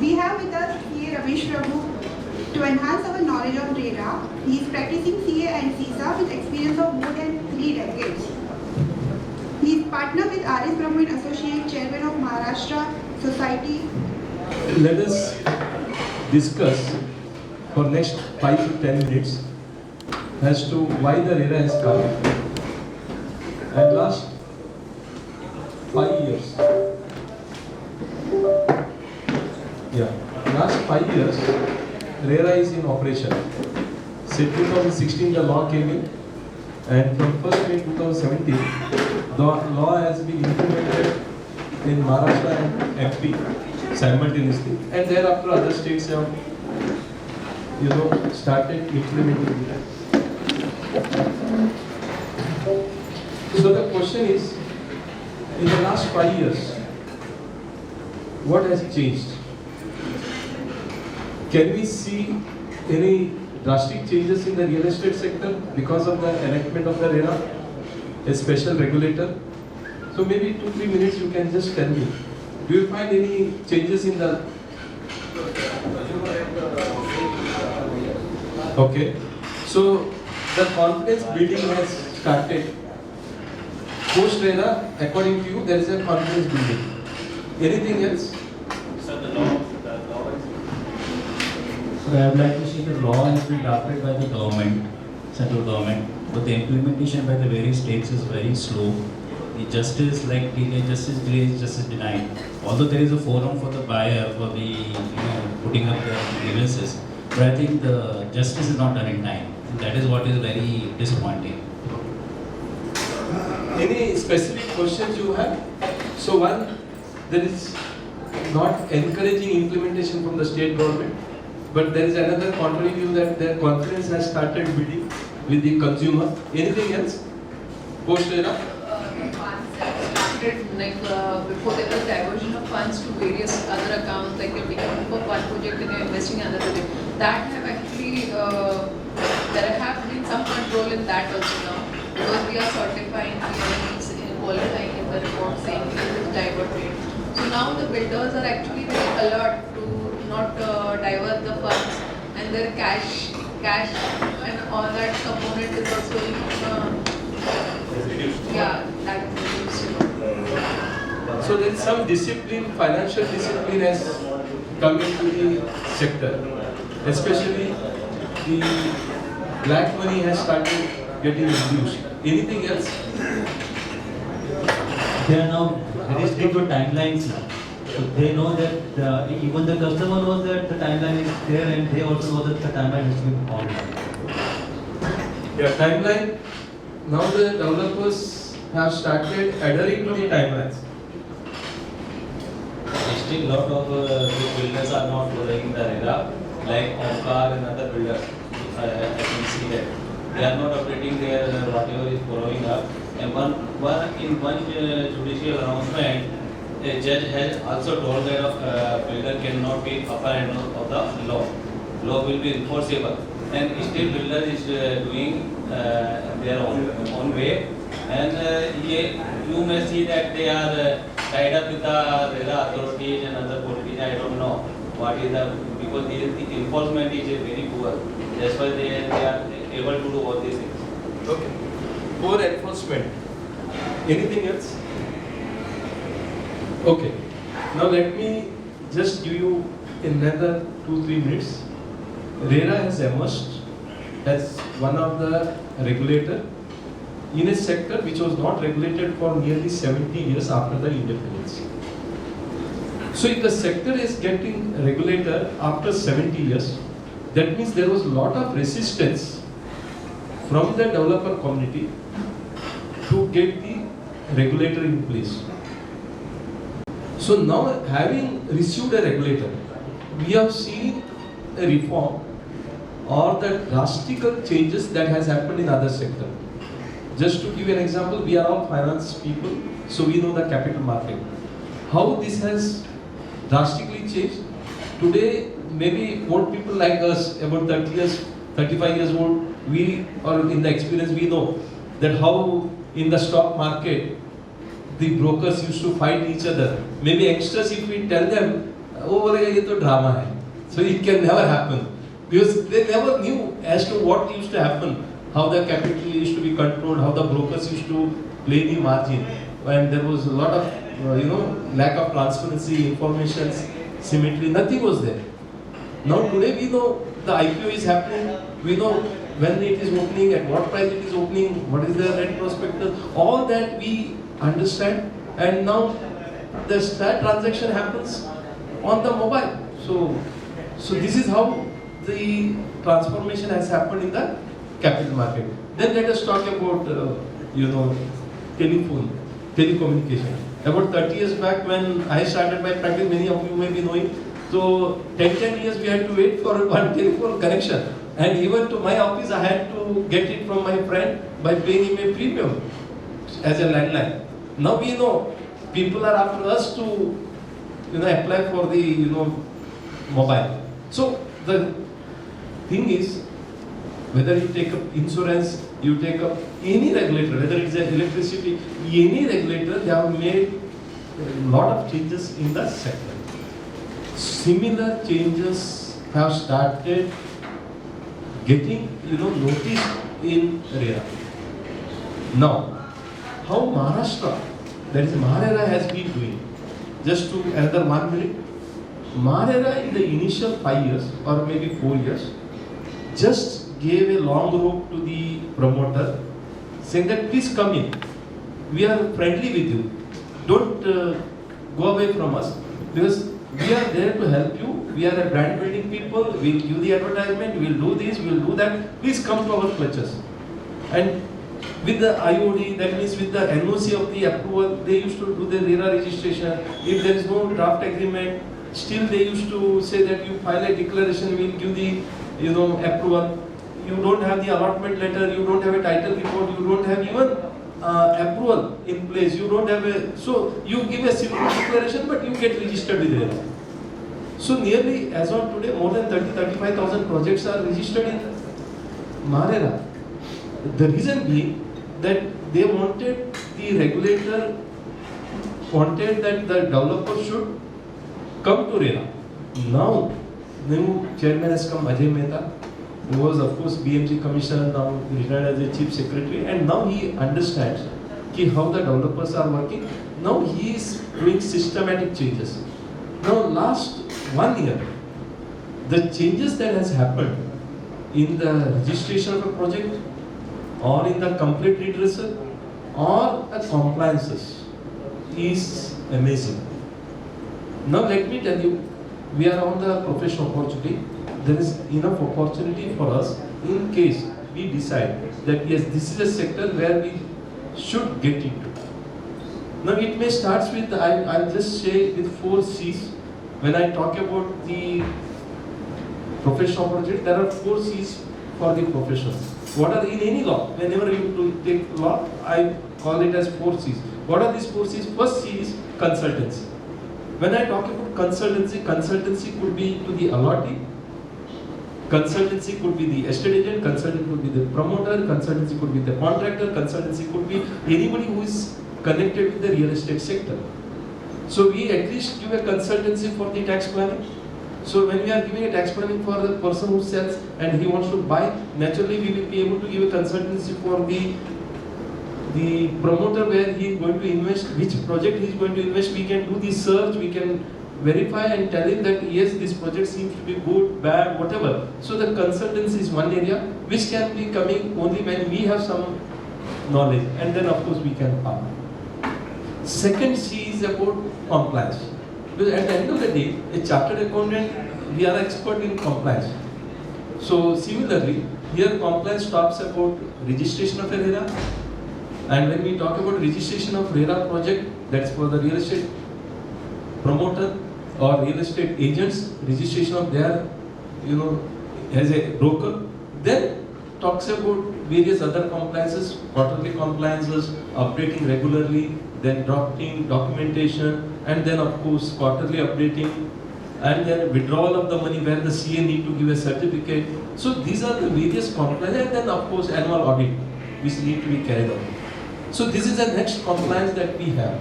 We have with us CA RAMESH PRABHU to enhance our knowledge on RERA. He is practicing CA and CISA with experience of more than 3 decades. He is partner with RS Prabhu and Associate Chairman of Maharashtra Society. Let us discuss for next 5 to 10 minutes as to why the RERA has come. And last 5 years. Last 5 years, RERA is in operation. Since 2016, the law came in, and from 1st May 2017, the law has been implemented in Maharashtra and MP simultaneously, and thereafter other states have, started implementing it. So the question is, in the last 5 years, what has changed? Can we see any drastic changes in the real estate sector because of the enactment of the RERA, a special regulator? So maybe 2-3 minutes you can just tell me. Do you find any changes in the... Okay. So the confidence building has started. Post RERA, according to you, there is a confidence building. Anything else? So I would like to say the law has been drafted by the government, central government, but the implementation by the various states is very slow. The justice, like delay, justice delayed, justice denied. Although there is a forum for the buyer for the putting up the grievances, but I think the justice is not done in time. And that is what is very disappointing. Any specific questions you have? So one, there is not encouraging implementation from the state government, but there is another contrary view that their confidence has started building with the consumer. Anything else? Post RERA? Funds have started before there was diversion of funds to various other accounts, like you're taking for one project and you're investing another project. That have actually, there have been some control in that also now, because we are certifying clearance in qualifying in the report saying it is diverted. So now the builders are actually very alert to not divert the funds, and their cash and all that component is also that is reduced. So there is some discipline, financial discipline has come into the sector. Especially the black money has started getting reduced. Anything else? They are now very strict with timelines now. So they know that even the customer knows that the timeline is there, and they also know that the timeline has to be followed. Yeah, timeline. Now the developers have started adhering to the timelines. Still, lot of big builders are not following the RERA, like Omkar and other builders. I can see that they are not operating their whatever is following up. And one judicial announcement, a judge has also told that builder cannot be upper end of the law. Law will be enforceable, and still builder is doing their own way. And you may see that they are tied up with the RERA authorities and other politicians. I don't know what is because the enforcement is very poor. That's why they are able to do all these things. Okay. Poor enforcement. Anything else? Okay. Now let me just give you another 2-3 minutes. RERA has emerged as one of the regulator in a sector which was not regulated for nearly 70 years after the independence. So if the sector is getting regulated after 70 years, that means there was a lot of resistance from the developer community to get the regulator in place. So now, having received a regulator, we have seen a reform or the drastic changes that has happened in other sector. Just to give you an example, we are all finance people, so we know the capital market. How this has drastically changed. Today, maybe old people like us, about 30 years, 35 years old, we or in the experience we know that how in the stock market the brokers used to fight each other. Maybe youngsters, if we tell them वो बोलेगा ये तो drama है. So it can never happen because they never knew as to what used to happen, how the capital used to be controlled, how the brokers used to play the margin, and there was a lot of lack of transparency, information, symmetry, nothing was there. Now today we know the IPO is happening, we know when it is opening, at what price it is opening, what is the net prospectus, all that we understand, and now the transaction happens on the mobile. So this is how the transformation has happened in the capital market. Then let us talk about telecommunication. About 30 years back when I started my practice, many of you may be knowing, so 10 years we had to wait for one telephone connection. And even to my office I had to get it from my friend by paying him a premium as a landline. Now we know people are after us to apply for the mobile. So the thing is, whether you take up insurance, you take up any regulator, whether it's electricity, any regulator, they have made a lot of changes in the sector. Similar changes have started getting noticed in RERA. Now, how Maharashtra, that is MahaRERA, has been doing. Just to another 1 minute, MahaRERA in the initial 5 years or maybe 4 years just gave a long rope to the promoter saying that please come in, we are friendly with you, don't go away from us because we are there to help you, we are a brand building people, we will give the advertisement, we will do this, we will do that, please come to our clutches. And with the IOD, that means with the NOC of the approval, they used to do the RERA registration. If there is no draft agreement, still they used to say that you file a declaration, we will give the approval. You don't have the allotment letter, you don't have a title report, you don't have even approval in place, you don't have a, so you give a simple declaration but you get registered with RERA. So nearly as on today, more than 35,000 projects are registered in MahaRERA. The reason being that they wanted, the regulator wanted that the developer should come to RERA. Now, new chairman has come, Ajay Mehta, who was of course BMC commissioner, now retired as a chief secretary, and now he understands how the developers are working. Now he is doing systematic changes. Now last 1 year, the changes that has happened in the registration of a project, or in the complete redressal, or the compliances is amazing. Now let me tell you, we are on the professional opportunity. There is enough opportunity for us in case we decide that yes, this is a sector where we should get into. Now it may start with, I'll just say with 4 C's. When I talk about the professional opportunity, there are 4 C's for the professionals. What are in any law? Whenever you take law, I call it as 4 C's. What are these 4 C's? First C is consultancy. When I talk about consultancy, consultancy could be to the allottee, consultancy could be the estate agent, consultant could be the promoter, consultancy could be the contractor, consultancy could be anybody who is connected with the real estate sector. So we at least give a consultancy for the tax planning. So when we are giving a tax planning for the person who sells and he wants to buy, naturally we will be able to give a consultancy for the promoter where he is going to invest, which project he is going to invest. We can do the search, we can verify and tell him that yes, this project seems to be good, bad, whatever. So the consultancy is one area which can be coming only when we have some knowledge, and then of course we can farm. Second C is about compliance. Because at the end of the day, a chartered accountant, we are expert in compliance. So similarly, here compliance talks about registration of a RERA, and when we talk about registration of RERA project, that's for the real estate promoter or real estate agents, registration of their, as a broker, then talks about various other compliances, quarterly compliances, updating regularly, then drafting documentation, and then of course quarterly updating, and then withdrawal of the money where the CA need to give a certificate. So these are the various compliances, and then of course annual audit which need to be carried out. So this is the next compliance that we have.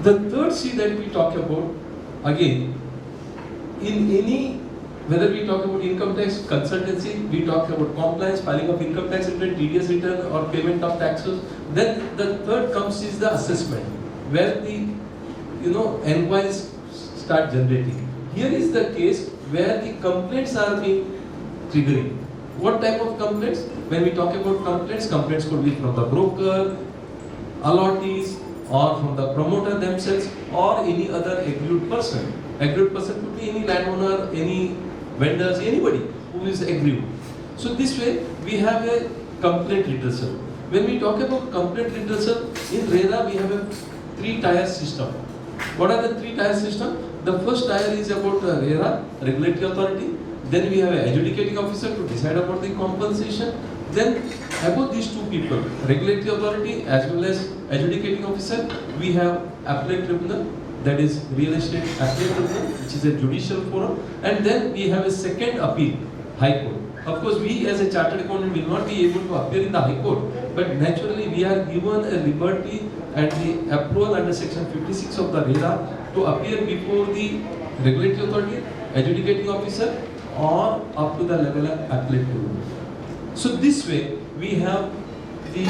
The third C that we talk about again, in any, whether we talk about income tax consultancy, we talk about compliance, filing of income tax return, TDS return, or payment of taxes. Then the third comes is the assessment, where the enquiries start generating. Here is the case where the complaints are being triggering. What type of complaints? When we talk about complaints, complaints could be from the broker, allottees, or from the promoter themselves, or any other aggrieved person. Aggrieved person could be any landowner, any vendors, anybody who is aggrieved. So this way we have a complaint redressal. When we talk about complaint redressal, in RERA we have a 3-tier system. What are the 3-tier system? The first tier is about RERA, regulatory authority. Then we have an adjudicating officer to decide about the compensation. Then above these two people, regulatory authority as well as adjudicating officer, we have appellate tribunal, that is real estate appellate tribunal, which is a judicial forum. And then we have a second appeal, High Court. Of course, we as a chartered accountant will not be able to appear in the High Court, but naturally we are given a liberty and the approval under section 56 of the RERA to appear before the regulatory authority, adjudicating officer, or up to the level of appellate tribunal. So this way we have the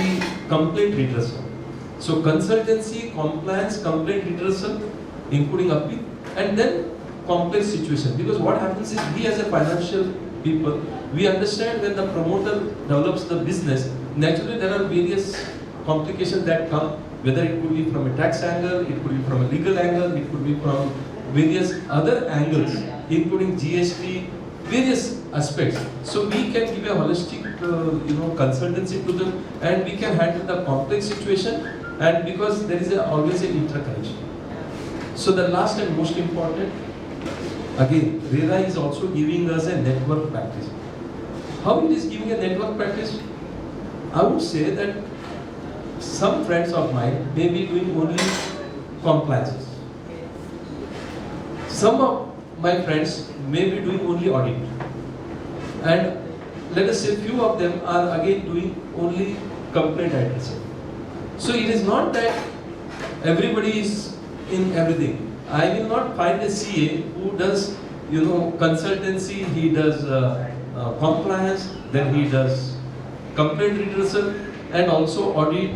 complaint redressal. So consultancy, compliance, complaint redressal, including appeal, and then complex situation. Because what happens is, we as a financial people, we understand when the promoter develops the business, naturally there are various complications that come, whether it could be from a tax angle, it could be from a legal angle, it could be from various other angles, including GST, various aspects. So we can give a holistic consultancy to them, and we can handle the complex situation, and because there is always an interconnection. So the last and most important, again, RERA is also giving us a network practice. How it is giving a network practice? I would say that some friends of mine may be doing only compliances. Some of my friends may be doing only audit. And let us say few of them are again doing only complaint addressing. So it is not that everybody is in everything. I will not find a CA who does consultancy, he does compliance, then he does complaint redressal, and also audit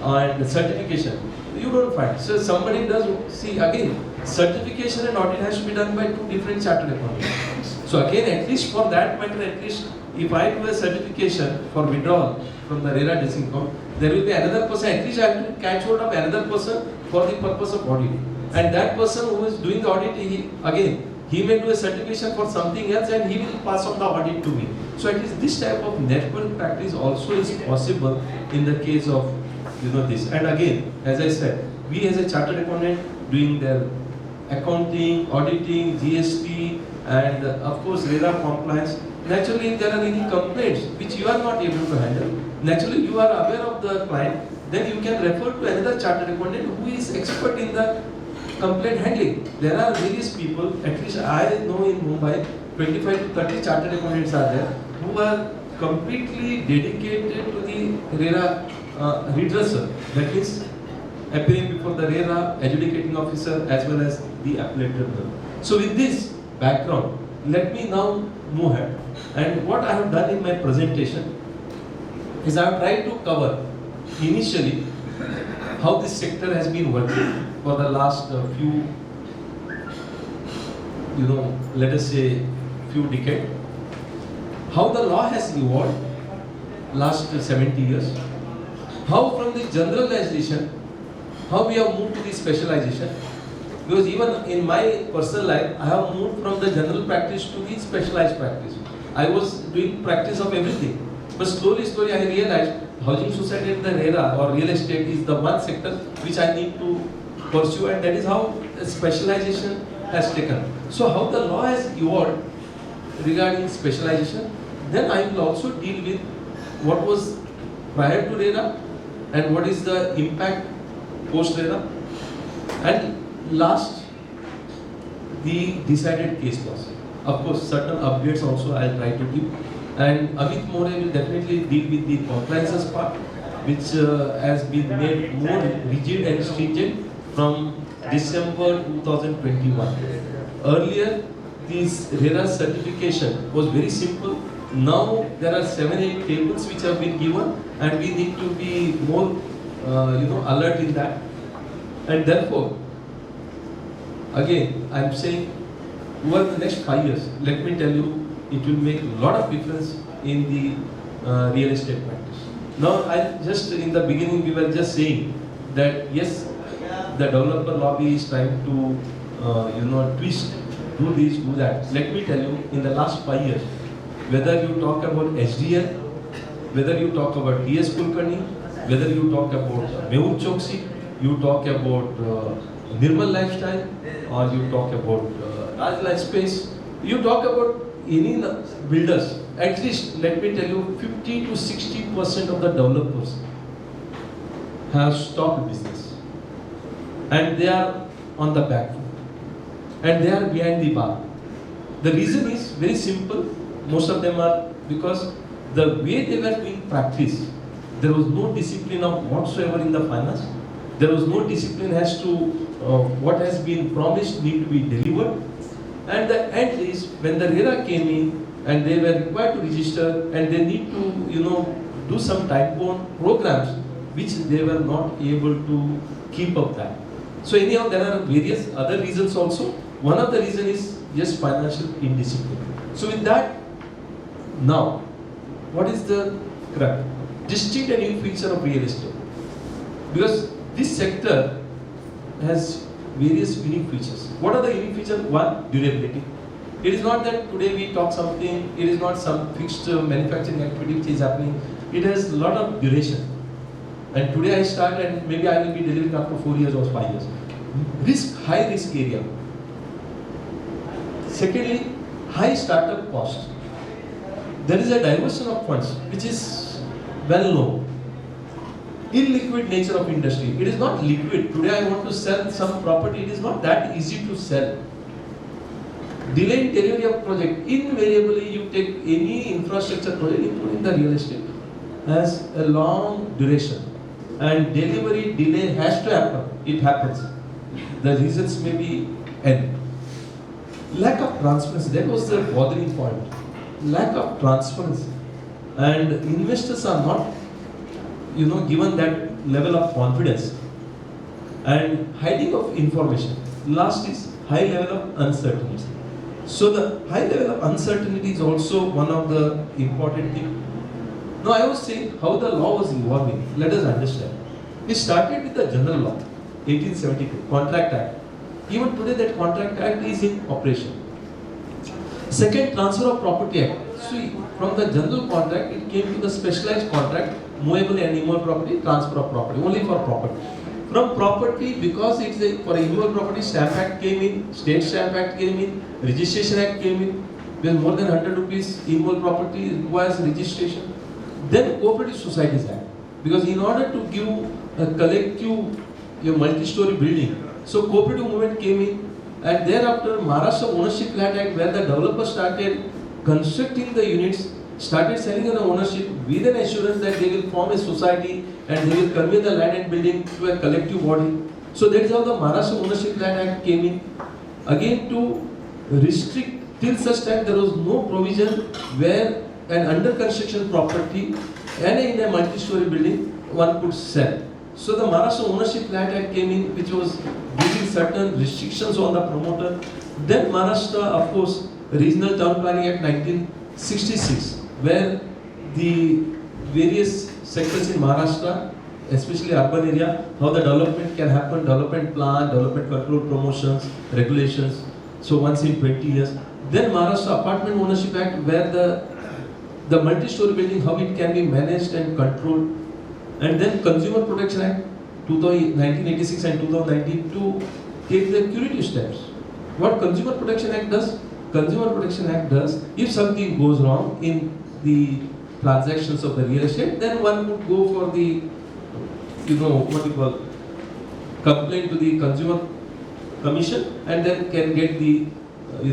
and certification. You don't find. So somebody does, see again, certification and audit has to be done by 2 different chartered accountants. So again, at least for that matter, at least if I do a certification for withdrawal from the RERA distinct account, there will be another person, at least I have to catch hold of another person for the purpose of audit. And that person who is doing the audit, he may do a certification for something else and he will pass on the audit to me. So at least this type of network practice also is possible in the case of this. And again, as I said, we as a chartered accountant doing their accounting, auditing, GST, and of course RERA compliance. Naturally, if there are any complaints which you are not able to handle, naturally you are aware of the client, then you can refer to another chartered accountant who is expert in the complaint handling. There are various people, at least I know in Mumbai, 25 to 30 chartered accountants are there who are completely dedicated to the RERA redressal. That is appearing before the RERA adjudicating officer as well as the appellate tribunal. So with this background, let me now move ahead. And what I have done in my presentation is I have tried to cover initially how this sector has been working for the last few, let us say few decades. How the law has evolved last 70 years. How from the general legislation, how we have moved to the specialization. Because even in my personal life, I have moved from the general practice to the specialized practice. I was doing practice of everything. But slowly I realized housing society and the RERA or real estate is the one sector which I need to pursue, and that is how specialization has taken. So how the law has evolved regarding specialization, then I will also deal with what was prior to RERA and what is the impact post RERA, and last, the decided case laws. Of course, certain updates also I will try to give. And Amit More will definitely deal with the compliances part, which has been made more rigid and stringent from December 2021. Earlier, this RERA certification was very simple. Now there are 7-8 tables which have been given, and we need to be more, alert in that. And therefore, again, I am saying, over the next 5 years, let me tell you, it will make a lot of difference in the real estate practice. Now, in the beginning, we were just saying that yes, the developer lobby is trying to, twist, do this, do that. Let me tell you, in the last 5 years, whether you talk about HDL, whether you talk about TS Kulkarni, whether you talk about Mehul Choksi, you talk about Nirmal Lifestyle, or you talk about Raj Life Space, you talk about any builders, at least let me tell you, 50 to 60% of the developers have stopped business. And they are on the back foot. And they are behind the bar. The reason is very simple. Most of them are because the way they were doing practice, there was no discipline of whatsoever in the finance. There was no discipline as to what has been promised need to be delivered. And the end is when the RERA came in and they were required to register and they need to do some time-bound programs which they were not able to keep up that. So anyhow, there are various other reasons also. One of the reasons is just financial indiscipline. So with that, now, what is the distinct and new feature of real estate? Because this sector has various unique features. What are the unique features? One, durability. It is not that today we talk something, it is not some fixed manufacturing activity which is happening. It has a lot of duration. And today I start and maybe I will be delivering after 4 years or 5 years. High risk area. Secondly, high startup cost. There is a diversion of funds which is well known. Illiquid nature of industry. It is not liquid. Today I want to sell some property. It is not that easy to sell. Delay in delivery of project. Invariably you take any infrastructure project, including the real estate, has a long duration. And delivery delay has to happen. It happens. The reasons may be N. Lack of transparency. That was the bothering point. Lack of transparency. And investors are not given that level of confidence, and hiding of information. Last is high level of uncertainty. So the high level of uncertainty is also one of the important things. Now I was saying how the law was evolving. Let us understand. It started with the general law, 1872, Contract Act. Even today that Contract Act is in operation. Second, Transfer of Property Act. See, from the general contract, it came to the specialized contract, movable and immovable property, transfer of property, only for property. From property, because it's for immovable property, Stamp Act came in, State Stamp Act came in, Registration Act came in, with more than 100 rupees immovable property requires registration. Then Cooperative Societies Act, because in order to give a collective, multi-story building, so cooperative movement came in, and thereafter Maharashtra Ownership Land Act, where the developers started constructing the units, started selling on the ownership with an assurance that they will form a society and they will convey the land and building to a collective body. So that is how the Maharashtra Ownership Land Act came in. Again, to restrict, till such time there was no provision where an under construction property and in a multi-story building one could sell. So the Maharashtra Ownership Land Act came in, which was giving certain restrictions on the promoter. Then Maharashtra, of course, Regional Town Planning Act 1966, where the various sectors in Maharashtra, especially urban area, how the development can happen, development plan, development control, promotions, regulations, so once in 20 years. Then Maharashtra Apartment Ownership Act, where the multi-story building, how it can be managed and controlled. And then Consumer Protection Act 1986 and 2019 to take the curative steps. What Consumer Protection Act does? Consumer Protection Act does, if something goes wrong in the transactions of the real estate, then one would go for the, complaint to the Consumer Commission and then can get the, the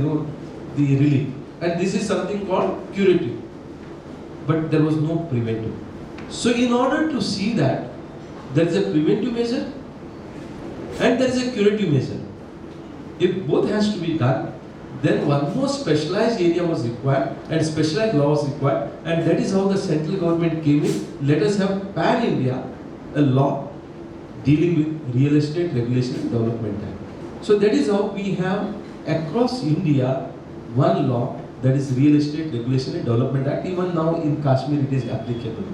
relief. And this is something called curative. But there was no preventive. So in order to see that there is a preventive measure and there is a curative measure. If both has to be done, then one more specialized area was required and specialized law was required, and that is how the central government came in. Let us have pan-India a law dealing with real estate regulation and development act. So that is how we have across India one law, that is Real Estate Regulation and Development Act. Even now in Kashmir it is applicable.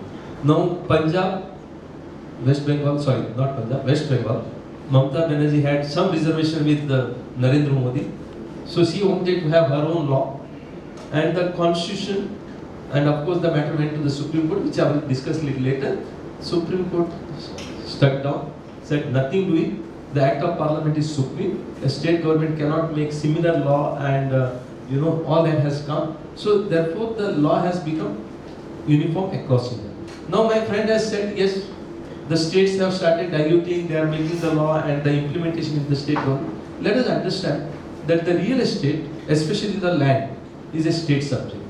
Now Punjab, West Bengal, sorry, not Punjab, West Bengal, Mamata Banerjee had some reservation with Narendra Modi. So she wanted to have her own law, and the constitution, and of course the matter went to the Supreme Court, which I will discuss a little later. Supreme Court struck down, said nothing doing. The Act of Parliament is supreme. A state government cannot make similar law, and all that has come. So therefore the law has become uniform across India. Now my friend has said, yes, the states have started diluting, they are making the law, and the implementation is the state government. Let us understand that the real estate, especially the land, is a state subject.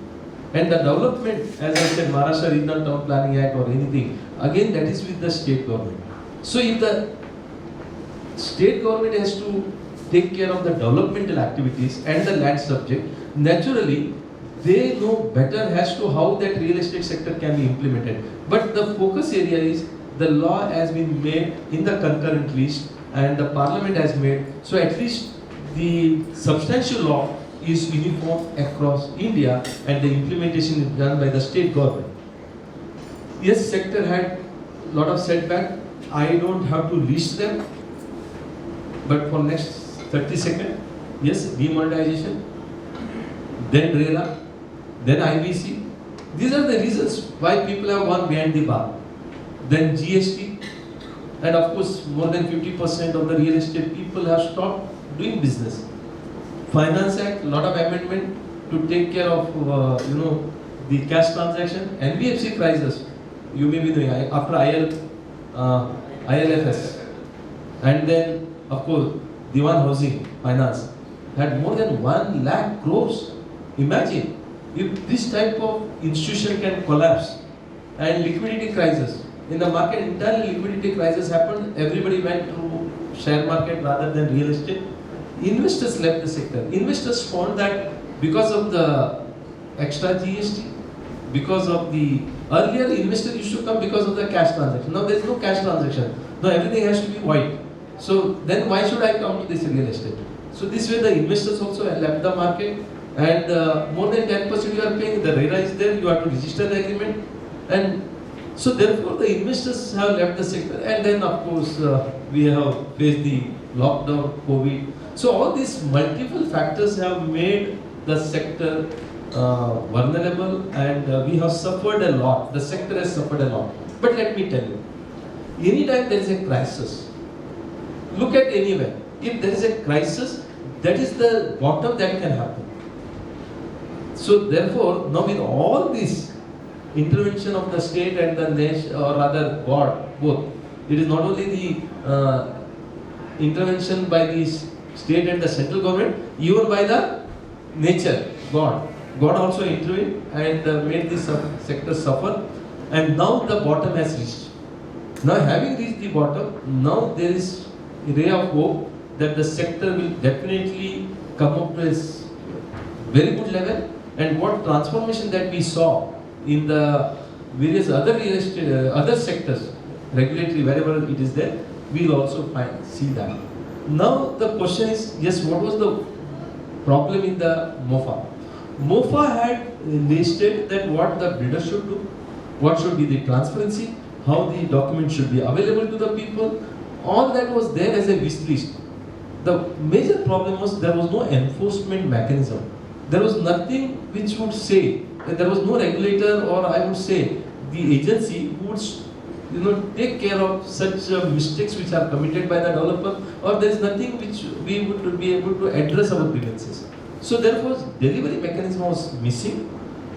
And the development, as I said, Maharashtra Regional Town Planning Act or anything, again that is with the state government. So if the state government has to take care of the developmental activities and the land subject, naturally they know better as to how that real estate sector can be implemented. But the focus area is the law has been made in the concurrent list and the parliament has made, so at least the substantial law is uniform across India and the implementation is done by the state government. Yes, sector had a lot of setback. I don't have to list them, but for next 30 seconds, yes, demonetization, then RERA, then IBC. These are the reasons why people have gone behind the bar. Then GST, and of course more than 50% of the real estate people have stopped doing business. Finance Act, lot of amendment to take care of the cash transaction. NBFC crisis, you may be knowing, after ILFS, and then of course Diwan Housing Finance had more than 1 lakh crores. Imagine if this type of institution can collapse, and liquidity crisis in the market, entire liquidity crisis happened. Everybody went to share market rather than real estate. Investors left the sector. Investors found that because of the extra GST, because of the earlier investors used to come because of the cash transaction. Now there is no cash transaction. Now everything has to be white. So then why should I come to this real estate? So this way the investors also have left the market, and more than 10% you are paying. The RERA is there. You have to register the agreement, and so therefore the investors have left the sector. And then of course we have faced the lockdown, COVID. So all these multiple factors have made the sector vulnerable, and we have suffered a lot. The sector has suffered a lot. But let me tell you, anytime there is a crisis, look at anywhere. If there is a crisis, that is the bottom that can happen. So therefore, now with all this intervention of the state and the nation, or rather God, both, it is not only the intervention by the state and the central government, even by the nature, God. God also intervened and made this sector suffer, and now the bottom has reached. Now having reached the bottom, now there is a ray of hope that the sector will definitely come up to a very good level. And what transformation that we saw in the various other real estate, other sectors, regulatory, wherever it is there, we will also see that. Now the question is, yes, what was the problem in the MOFA? MOFA had listed that what the bidder should do, what should be the transparency, how the document should be available to the people. All that was there as a wish list. The major problem was there was no enforcement mechanism. There was nothing which would say, there was no regulator, or I would say the agency who would take care of such mistakes which are committed by the developer, or there is nothing which we would be able to address our grievances. So therefore delivery mechanism was missing,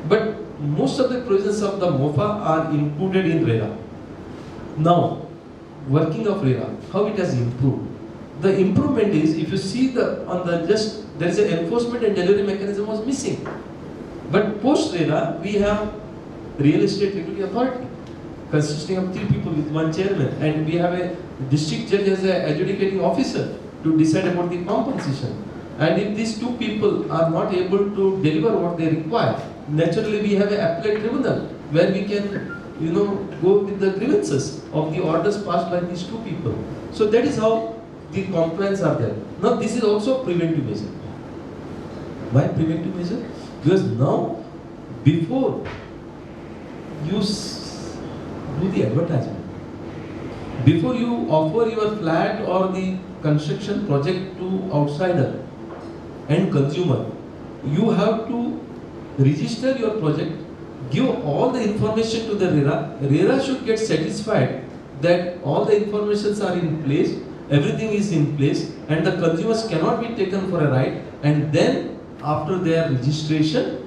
but most of the provisions of the MOFA are included in RERA. Now, working of RERA, how it has improved. The improvement is, if you see there is an enforcement and delivery mechanism was missing. But post RERA, we have Real Estate Regulatory Authority. consisting of 3 people with 1 chairman, and we have a district judge as an adjudicating officer to decide about the compensation. And if these 2 people are not able to deliver what they require, naturally we have an appellate tribunal where we can, go with the grievances of the orders passed by these 2 people. So that is how the complaints are there. Now this is also preventive measure. Why preventive measure? Because now, before you do the advertisement, before you offer your flat or the construction project to outsider and consumer, you have to register your project, give all the information to the RERA. RERA should get satisfied that all the informations are in place, everything is in place, and the consumers cannot be taken for a ride. And then after their registration,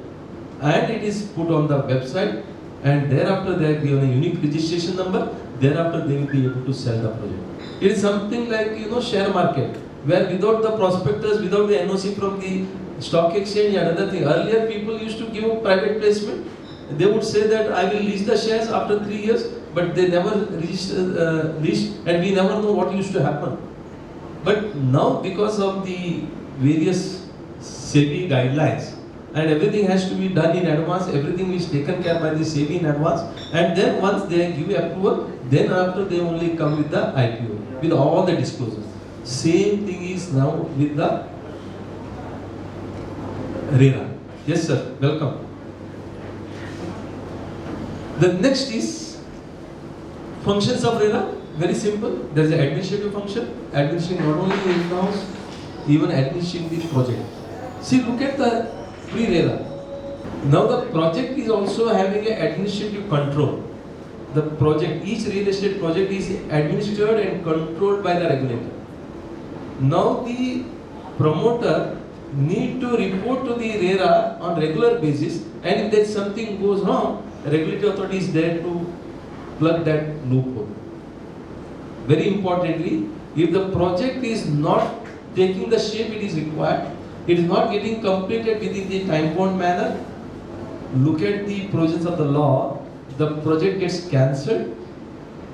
and it is put on the website, and thereafter they are given a unique registration number, thereafter they will be able to sell the project. It is something like share market, where without the prospectus, without the NOC from the stock exchange and other thing, earlier people used to give a private placement. They would say that I will lease the shares after 3 years, but they never leased, and we never know what used to happen. But now, because of the various SEBI guidelines, and everything has to be done in advance, everything is taken care by the SEBI in advance, and then once they give approval, then after they only come with the IPO, with all the disclosures. Same thing is now with the RERA. Yes sir, welcome. The next is functions of RERA. Very simple. There is an administrative function, administering not only the in-house, even administering the project. See, look at the pre-RERA. Now the project is also having an administrative control. The project, each real estate project is administered and controlled by the regulator. Now the promoter need to report to the RERA on regular basis, and if there is something goes wrong, regulatory authority is there to plug that loophole. Very importantly, if the project is not taking the shape it is required, it is not getting completed within the time-bound manner, look at the provisions of the law, the project gets cancelled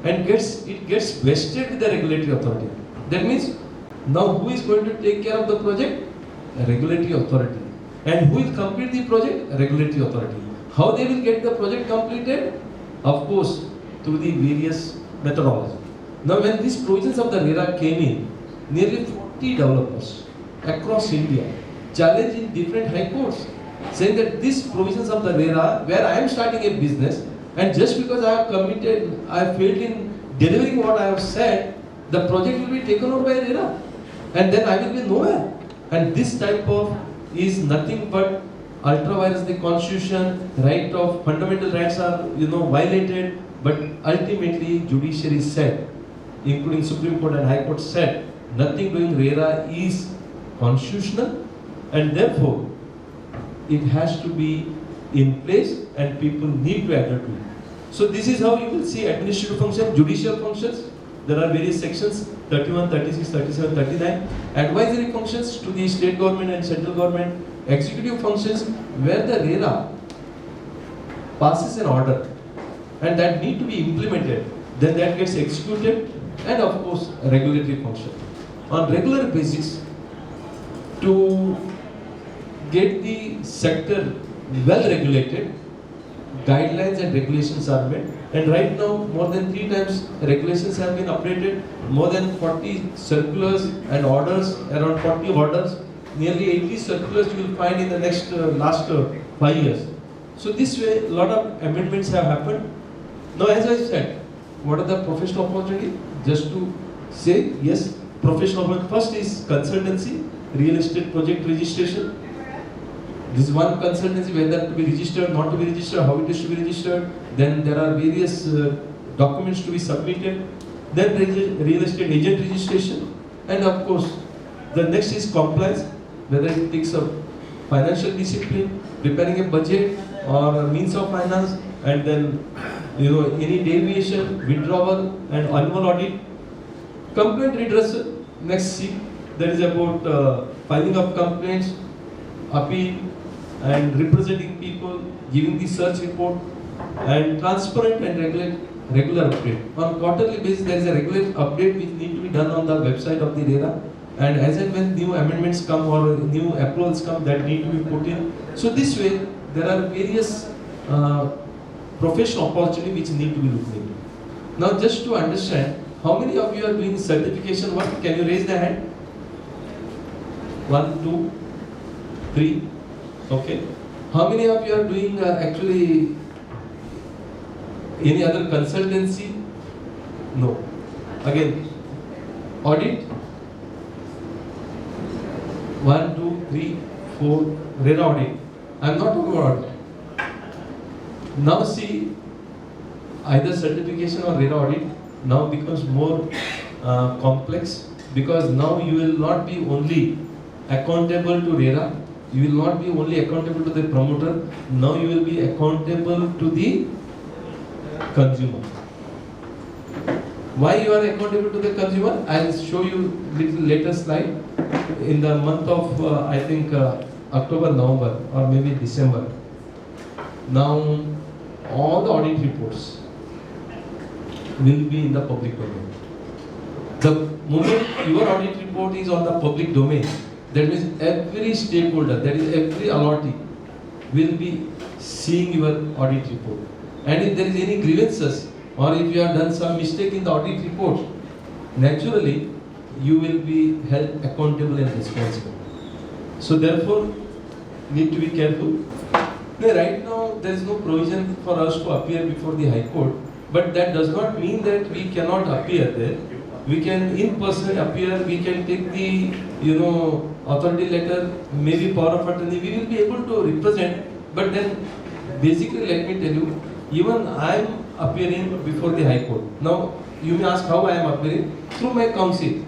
and it gets vested with the regulatory authority. That means, now who is going to take care of the project? A regulatory authority. And who will complete the project? A regulatory authority. How they will get the project completed? Of course, through the various methodologies. Now when these provisions of the RERA came in, nearly 40 developers across India challenged in different high courts, saying that these provisions of the RERA, where I am starting a business, and just because I have committed, I have failed in delivering what I have said, the project will be taken over by RERA, and then I will be nowhere. And this type of is nothing but ultra-virus the constitution, right of fundamental rights are violated, but ultimately judiciary said, including Supreme Court and High Court said, nothing doing RERA is constitutional, and therefore it has to be in place and people need to adhere to it. So this is how you will see administrative function, judicial functions. There are various sections, 31, 36, 37, 39. Advisory functions to the state government and central government. Executive functions where the RERA passes an order and that need to be implemented. Then that gets executed, and of course regulatory function. On regular basis, to get the sector well regulated, guidelines and regulations are made, and right now more than 3 times regulations have been updated, more than 40 circulars and orders, around 40 orders, nearly 80 circulars you will find in the last 5 years. So this way a lot of amendments have happened. Now as I said, what are the professional opportunity? Just to say, yes, professional opportunity. First is consultancy, real estate project registration. This is one consultancy, whether to be registered, not to be registered, how it is to be registered. Then there are various documents to be submitted. Then real estate agent registration. And of course, the next is compliance, whether it takes a financial discipline, preparing a budget or a means of finance, and then any deviation, withdrawal and annual audit. Complaint redressal, next see, that is about filing of complaints, appeal, and representing people, giving the search report, and transparent and regular update. On quarterly basis, there is a regular update which need to be done on the website of the RERA. And as and when new amendments come or new approvals come, that need to be put in. So this way, there are various professional opportunities which need to be looked into. Now, just to understand, how many of you are doing certification work? Can you raise the hand? 1, 2, 3. Okay. How many of you are doing actually any other consultancy? No. Again, audit? 1, 2, 3, 4. RERA audit. I am not talking about audit. Now see, either certification or RERA audit now becomes more complex, because now you will not be only accountable to RERA, you will not be only accountable to the promoter, now you will be accountable to the consumer. Why you are accountable to the consumer? I will show you little later slide. In the month of I think October, November or maybe December, now all the audit reports will be in the public domain. The moment your audit report is on the public domain, that means every stakeholder, that is every allottee, will be seeing your audit report. And if there is any grievances or if you have done some mistake in the audit report, naturally you will be held accountable and responsible. So therefore, need to be careful. Right now, there is no provision for us to appear before the High Court, but that does not mean that we cannot appear there. We can in person appear, we can take the authority letter, maybe power of attorney, we will be able to represent. But then basically, let me tell you, even I am appearing before the High Court. Now you may ask how I am appearing? Through my counsel.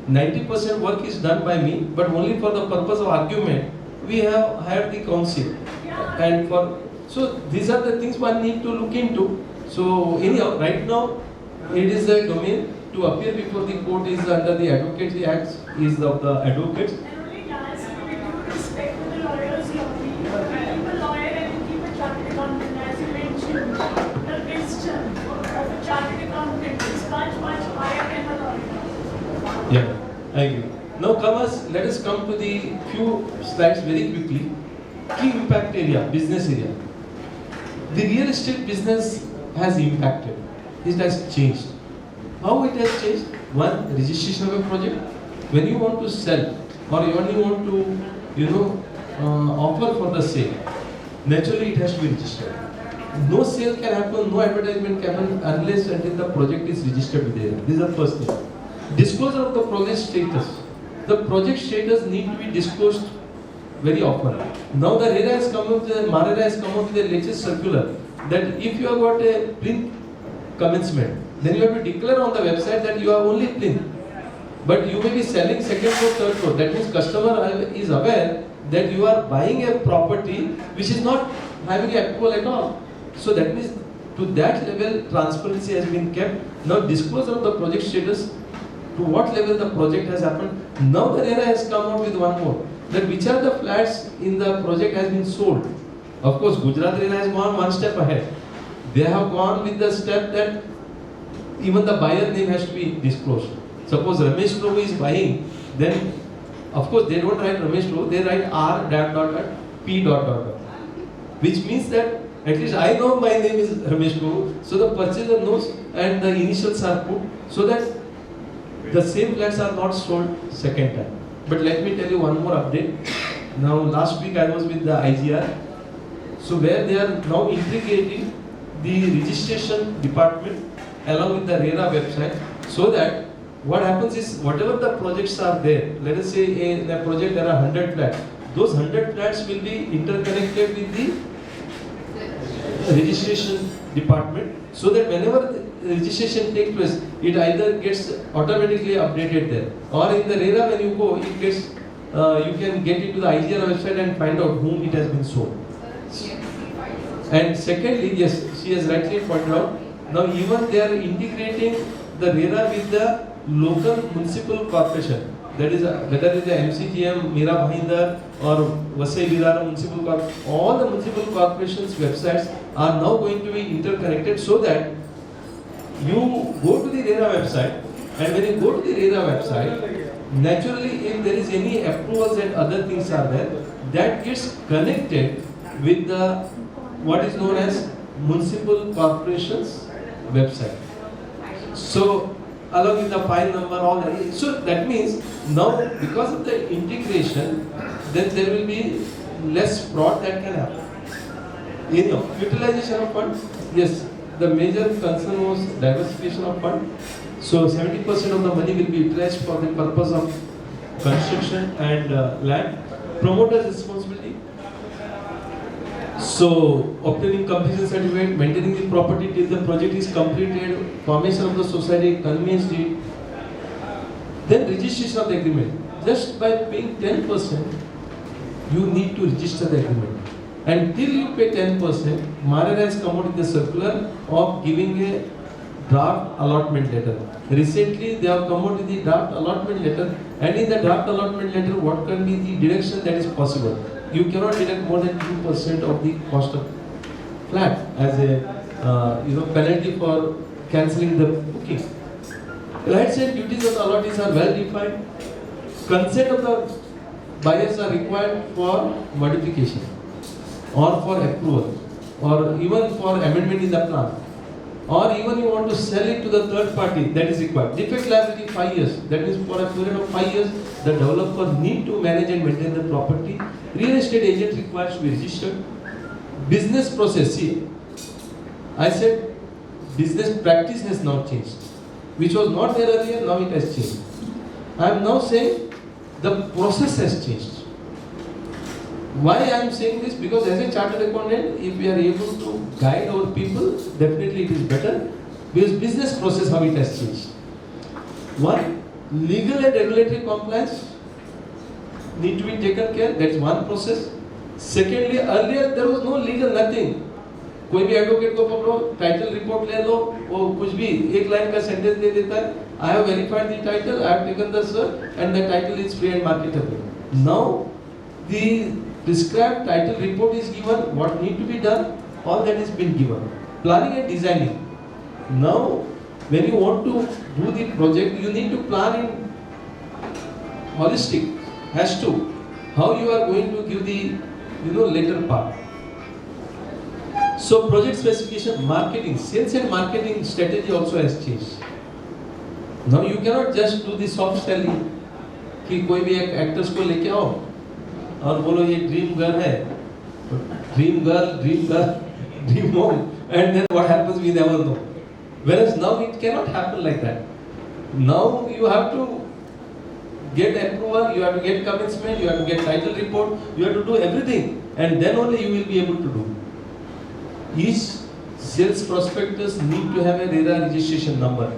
90% work is done by me, but only for the purpose of argument we have hired the counsel. And so these are the things one need to look into. So anyhow, right now it is a domain to appear before the court is under the Advocacy Act, is of the advocates. And only guys, we do respect for the lawyers here. Keep a lawyer and keep a chartered accountant, as you mentioned. The wisdom of a chartered accountant is much, much higher than a lawyer. Yeah, I agree. Now let us come to the few slides very quickly. Key impact area, business area. The real estate business has impacted. It has changed. How it has changed? One, registration of a project. When you want to sell or you only want to, offer for the sale, naturally it has to be registered. No sale can happen, no advertisement can happen unless until the project is registered with the RERA. This is the first thing. Disclosure of the project status. The project status need to be disclosed very often. Now the RERA has come up, MahaSeWA has come up with a latest circular that if you have got a plinth commencement, then you have to declare on the website that you are only plinth. But you may be selling second floor, third floor. That means customer is aware that you are buying a property which is not having approval at all. So that means to that level transparency has been kept. Now disclosure of the project status, to what level the project has happened. Now the RERA has come out with one more, that which are the flats in the project has been sold. Of course, Gujarat RERA has gone one step ahead. They have gone with the step that even the buyer name has to be disclosed. Suppose Ramesh Prabhu is buying, then of course they don't write Ramesh Prabhu, they write R.P. Which means that at least I know my name is Ramesh Prabhu, so the purchaser knows and the initials are put so that the same flats are not sold second time. But let me tell you one more update. Now last week I was with the IGR, so where they are now integrating the registration department along with the RERA website, so that what happens is whatever the projects are there, let us say in a project there are 100 flats, those 100 flats will be interconnected with the registration department, so that whenever the registration takes place, it either gets automatically updated there, or in the RERA when you go, it gets you can get into the IGR website and find out whom it has been sold. And secondly, yes, she has rightly pointed out, now even they are integrating the RERA with the local municipal corporation. That is, whether it is the MCGM, Mira Bhayandar or VASAI municipal corporation, all the municipal corporations' websites are now going to be interconnected so that you go to the RERA website, and when you go to the RERA website, naturally if there is any approvals and other things are there, that gets connected with the what is known as municipal corporations website. So along with the file number, all that. So that means now because of the integration, then there will be less fraud that can happen. You know, utilization of fund, yes, the major concern was diversification of fund. So 70% of the money will be utilized for the purpose of construction and land. Promoter's responsibility. So obtaining completion certificate, maintaining the property till the project is completed, formation of the society, conveyance deed, then registration of the agreement. Just by paying 10%, you need to register the agreement. And till you pay 10%, Maharashtra has come out with the circular of giving a draft allotment letter. Recently, they have come out with the draft allotment letter, and in the draft allotment letter, what can be the deduction that is possible? You cannot deduct more than 2% of the cost of flat as a penalty for cancelling the booking. Rights and duties of the allottees are well defined. Consent of the buyers are required for modification or for approval or even for amendment in the plan, or even you want to sell it to the third party, that is required. Defect liability 5 years, that means for a period of 5 years the developer need to manage and maintain the property. Real estate agent requires to be registered. Business process, see, I said business practice has now changed, which was not there earlier, now it has changed. I am now saying the process has changed. Why I am saying this? Because as a chartered accountant, if we are able to guide our people, definitely it is better. Because business process, how it has changed. One, legal and regulatory compliance need to be taken care. That's one process. Secondly, earlier there was no legal nothing. कोई भी advocate को पकड़ो, title report ले लो, वो कुछ भी एक line का सेंटेंस दे देता है. I have verified the title, I have taken the cert, and the title is free and marketable. Now the prescribed title report is given, what need to be done, all that is been given. Planning and designing. Now, when you want to do the project, you need to plan in holistic, as to how you are going to give the later part. So project specification, marketing, sales and marketing strategy also has changed. Now you cannot just do the soft selling कि कोई भी एक actors को लेके आओ और बोलो ये dream girl है, dream home, and then what happens we never know. Whereas now it cannot happen like that. Now you have to get approval, you have to get commencement, you have to get title report, you have to do everything, and then only you will be able to do. Each sales prospectus need to have a RERA registration number.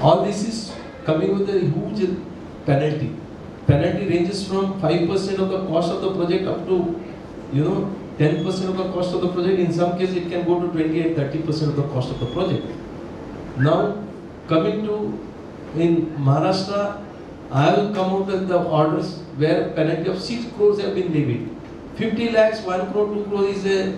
All this is coming with a huge penalty. Penalty ranges from 5% of the cost of the project up to 10% of the cost of the project. In some cases it can go to 20 and 30% of the cost of the project. Now coming to in Maharashtra, I will come out with the orders where penalty of 6 crores have been levied. 50 lakhs, 1 crore, 2 crore is a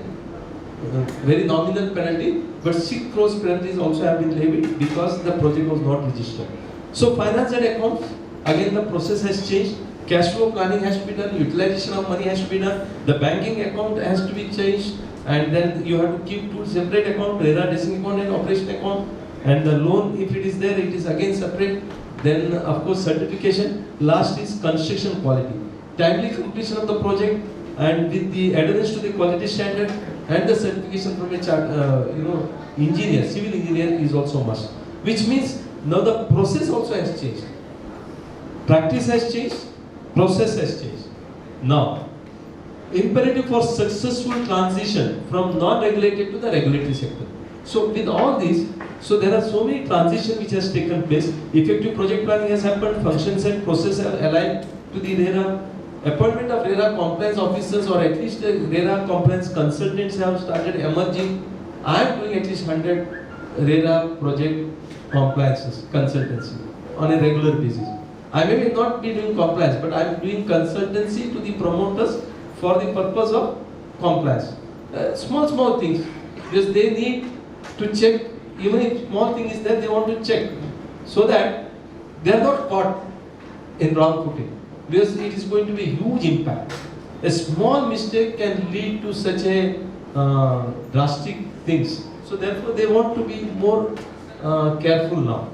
very nominal penalty, but 6 crores penalties also have been levied because the project was not registered. So finance and accounts, again the process has changed. Cash flow planning has to be done, utilization of money has to be done, the banking account has to be changed, and then you have to keep two separate accounts, RERA design account and operation account, and the loan, if it is there, it is again separate. Then of course certification. Last is construction quality, timely completion of the project, and with the adherence to the quality standard, and the certification from a engineer, civil engineer is also must. Which means now the process also has changed. Practice has changed, process has changed. Now, imperative for successful transition from non-regulated to the regulatory sector. So with all this, so there are so many transitions which has taken place. Effective project planning has happened, functions and process are aligned to the RERA. Appointment of RERA compliance officers or at least RERA compliance consultants have started emerging. I am doing at least 100 RERA project compliances, consultancy on a regular basis. I may not be doing compliance, but I am doing consultancy to the promoters for the purpose of compliance. Small things, because they need to check, even if small thing is there, they want to check, so that they are not caught in wrong footing, because it is going to be huge impact. A small mistake can lead to such a drastic things. So therefore they want to be more careful now.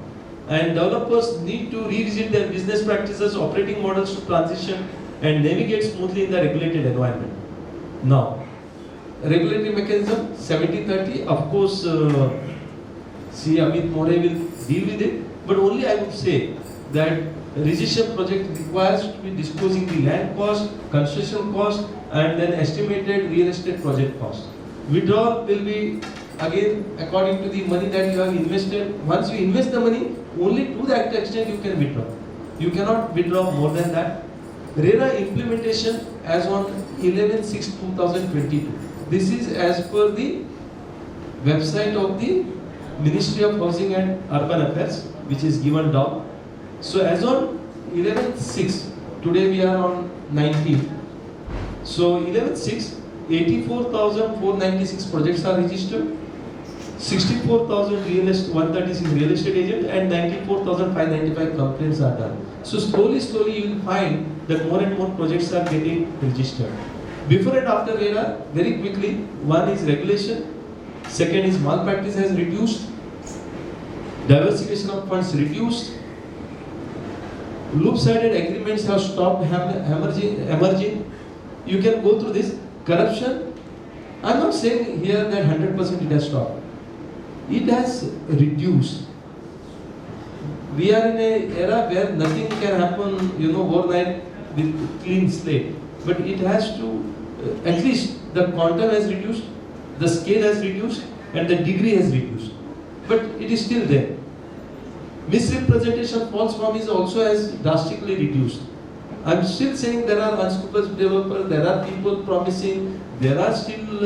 And developers need to revisit their business practices, operating models to transition and navigate smoothly in the regulated environment. Now, regulatory mechanism 70-30, of course, see Amit More will deal with it, but only I would say that registration project requires to be disclosing the land cost, construction cost, and then estimated real estate project cost. Withdrawal will be again according to the money that you have invested. Once you invest the money, only to that extent you can withdraw. You cannot withdraw more than that. RERA implementation as on 11/6/2022. This is as per the website of the Ministry of Housing and Urban Affairs, which is given down. So as on 11/6, today we are on 19th. So 11/6, 84,496 projects are registered, 136 real estate agents, and 94,595 complaints are done. So slowly you will find that more and more projects are getting registered. Before and after RERA, very quickly, one is regulation, second is malpractice has reduced, diversification of funds reduced, loop-sided agreements have stopped emerging. You can go through this. Corruption, I am not saying here that 100% it has stopped. It has reduced. We are in an era where nothing can happen, overnight with clean slate. But it has to, at least the quantum has reduced, the scale has reduced, and the degree has reduced. But it is still there. Misrepresentation, false promise also has drastically reduced. I am still saying there are unscrupulous developers, there are people promising, there are still,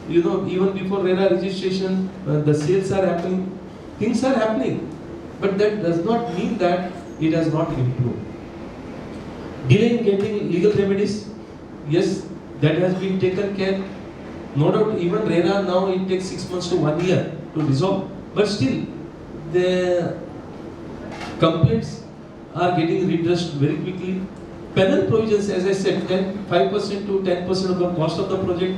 even before RERA registration, the sales are happening, things are happening. But that does not mean that it has not improved. Delay in getting legal remedies, yes, that has been taken care. No doubt, even RERA now it takes 6 months to 1 year to resolve. But still, the complaints are getting redressed very quickly. Penal provisions, as I said, 5% to 10% of the cost of the project.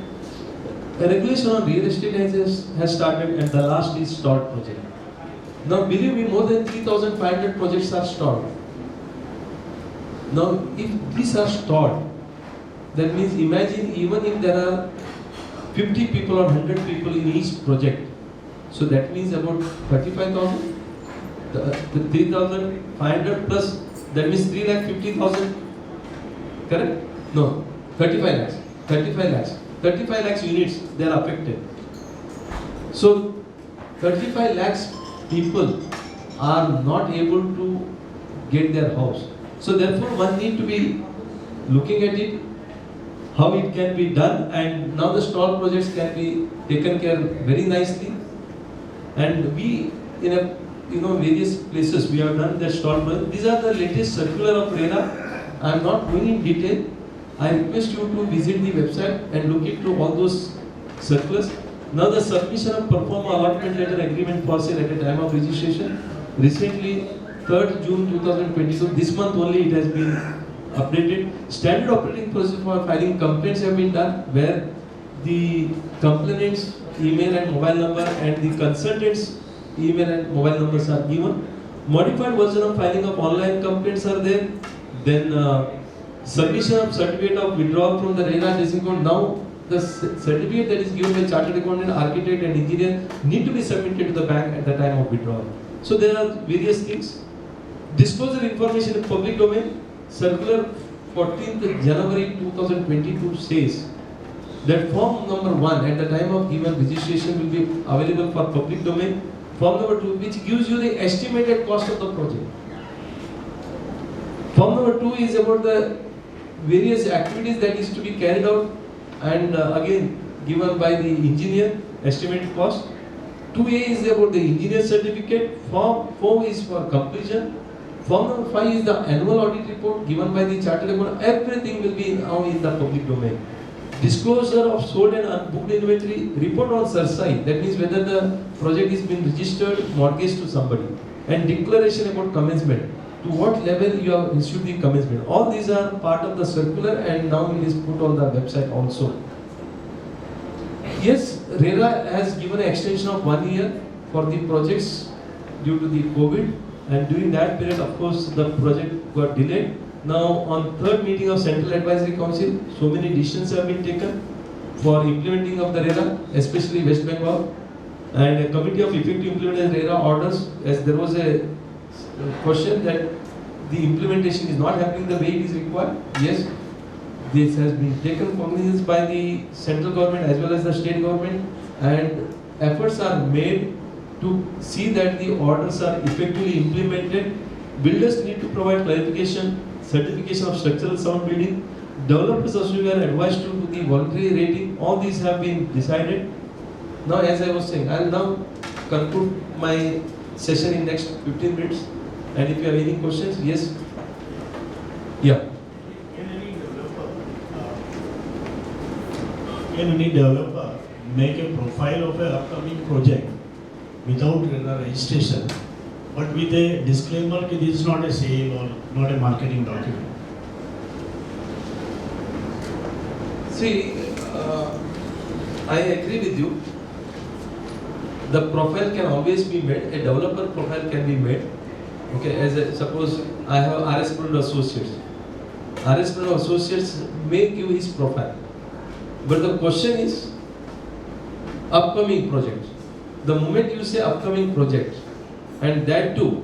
A regulation on real estate has started, and the last is stalled project. Now, believe me, more than 3,500 projects are stalled. Now, if these are stalled, that means imagine even if there are 50 people or 100 people in each project, so that means about 35,000. The 3,500 plus, that means 3,50,000. Correct? No, 35 lakhs. 35 lakhs. 35 lakhs units, they are affected. So, 35 lakhs people are not able to get their house. So, therefore, one need to be looking at it, how it can be done, and now the stalled projects can be taken care very nicely. And we, in a various places, we have done the stalled projects. These are the latest circular of RERA. I am not going in detail. I request you to visit the website and look into all those circulars. Now the submission of perform allotment letter agreement for sale at the time of registration. Recently, 3rd June 2022, this month only it has been updated. Standard operating procedure for filing complaints have been done, where the complainant's email and mobile number and the consultant's email and mobile numbers are given. Modified version of filing of online complaints are there. Then submission of certificate of withdrawal from the RERA designated. Now the certificate that is given by chartered accountant, architect and engineer need to be submitted to the bank at the time of withdrawal. So there are various things. Disclosure information in public domain. Circular 14th January 2022 says that form number 1 at the time of given registration will be available for public domain. Form number 2, which gives you the estimated cost of the project. Form number 2 is about the various activities that is to be carried out, and again given by the engineer, estimated cost. 2A is about the engineer certificate. Form 4 is for completion. Form number 5 is the annual audit report given by the chartered accountant. Everything will be now in the public domain. Disclosure of sold and unbooked inventory, report on SARSAI, that means whether the project is been registered, mortgaged to somebody, and declaration about commencement, to what level you have issued the commencement. All these are part of the circular and now it is put on the website also. Yes, RERA has given an extension of 1 year for the projects due to the COVID, and during that period, of course, the project got delayed. Now, on third meeting of Central Advisory Council, so many decisions have been taken for implementing of the RERA, especially West Bengal, and a committee of effective implementation RERA orders, as there was a question that the implementation is not happening the way it is required. Yes, this has been taken cognizance by the central government as well as the state government, and efforts are made to see that the orders are effectively implemented. Builders need to provide clarification, certification of structural sound building. Developers also were advised to do the voluntary rating. All these have been decided. Now, as I was saying, I will now conclude my session in next 15 minutes. And if you have any questions, yes? Yeah. Can any developer make a profile of an upcoming project without registration, but with a disclaimer that this is not a sale or not a marketing document? See, I agree with you. The profile can always be made. A developer profile can be made. Okay, as a, suppose I have RS Prabhu Associates. RS Prabhu Associates may give his profile. But the question is upcoming project. The moment you say upcoming project, and that too,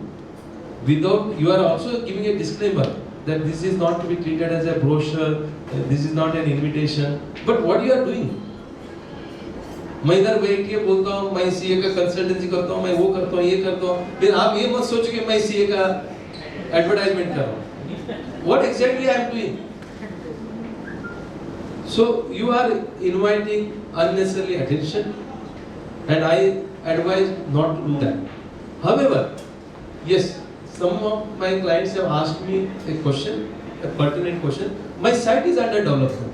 without, you are also giving a disclaimer that this is not to be treated as a brochure, this is not an invitation. But what you are doing? मैं इधर बैठ के बोलता हूँ, मैं CA का consultancy करता हूँ, मैं वो करता हूँ, ये करता हूँ, फिर आप ये मत सोचो कि मैं सीए का एडवर्टाइजमेंट कर रहा हूँ. What exactly I am doing? So you are inviting unnecessary attention, and I advise not to do that. However, yes, some of my clients have asked me a question, a pertinent question. My site is under development.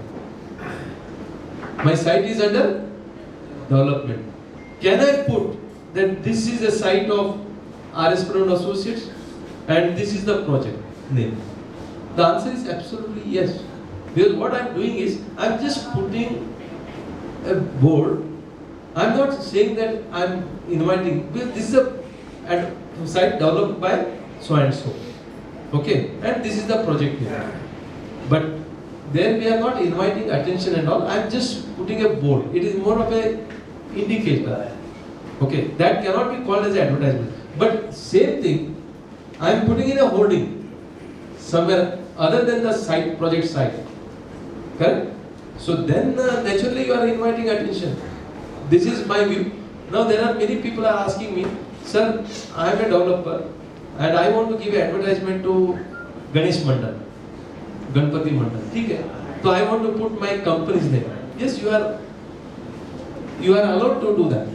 My site is under development. Can I put that this is a site of RS Prabhu Associates and this is the project name? The answer is absolutely yes. Because what I am doing is, I am just putting a board. I am not saying that I am inviting, because this is a site developed by so and so. Okay, and this is the project name. But there we are not inviting attention and all. I am just putting a board. It is more of a indicator. Okay, that cannot be called as advertisement. But same thing, I am putting in a hoarding somewhere other than the site, project site. Correct? So then naturally you are inviting attention. This is my view. Now there are many people are asking me, sir, I am a developer and I want to give advertisement to Ganesh Mandal, Ganpati Mandal. Okay. So I want to put my company's name. Yes, you are allowed to do that.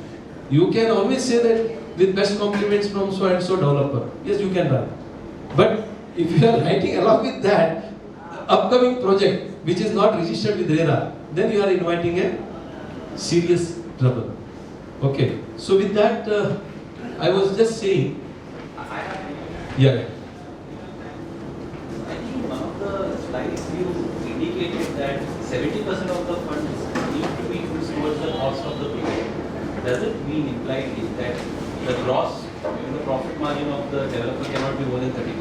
You can always say that with best compliments from so and so developer. Yes, you can write. But if you are writing along with that upcoming project which is not registered with RERA, then you are inviting a serious trouble. Okay. So with that, I was just saying. Yeah. I think one of the slides you indicated that 70% of the funds need to be used towards the cost of the project. Does it mean impliedly that the gross, the profit margin of the developer cannot be more than 30%?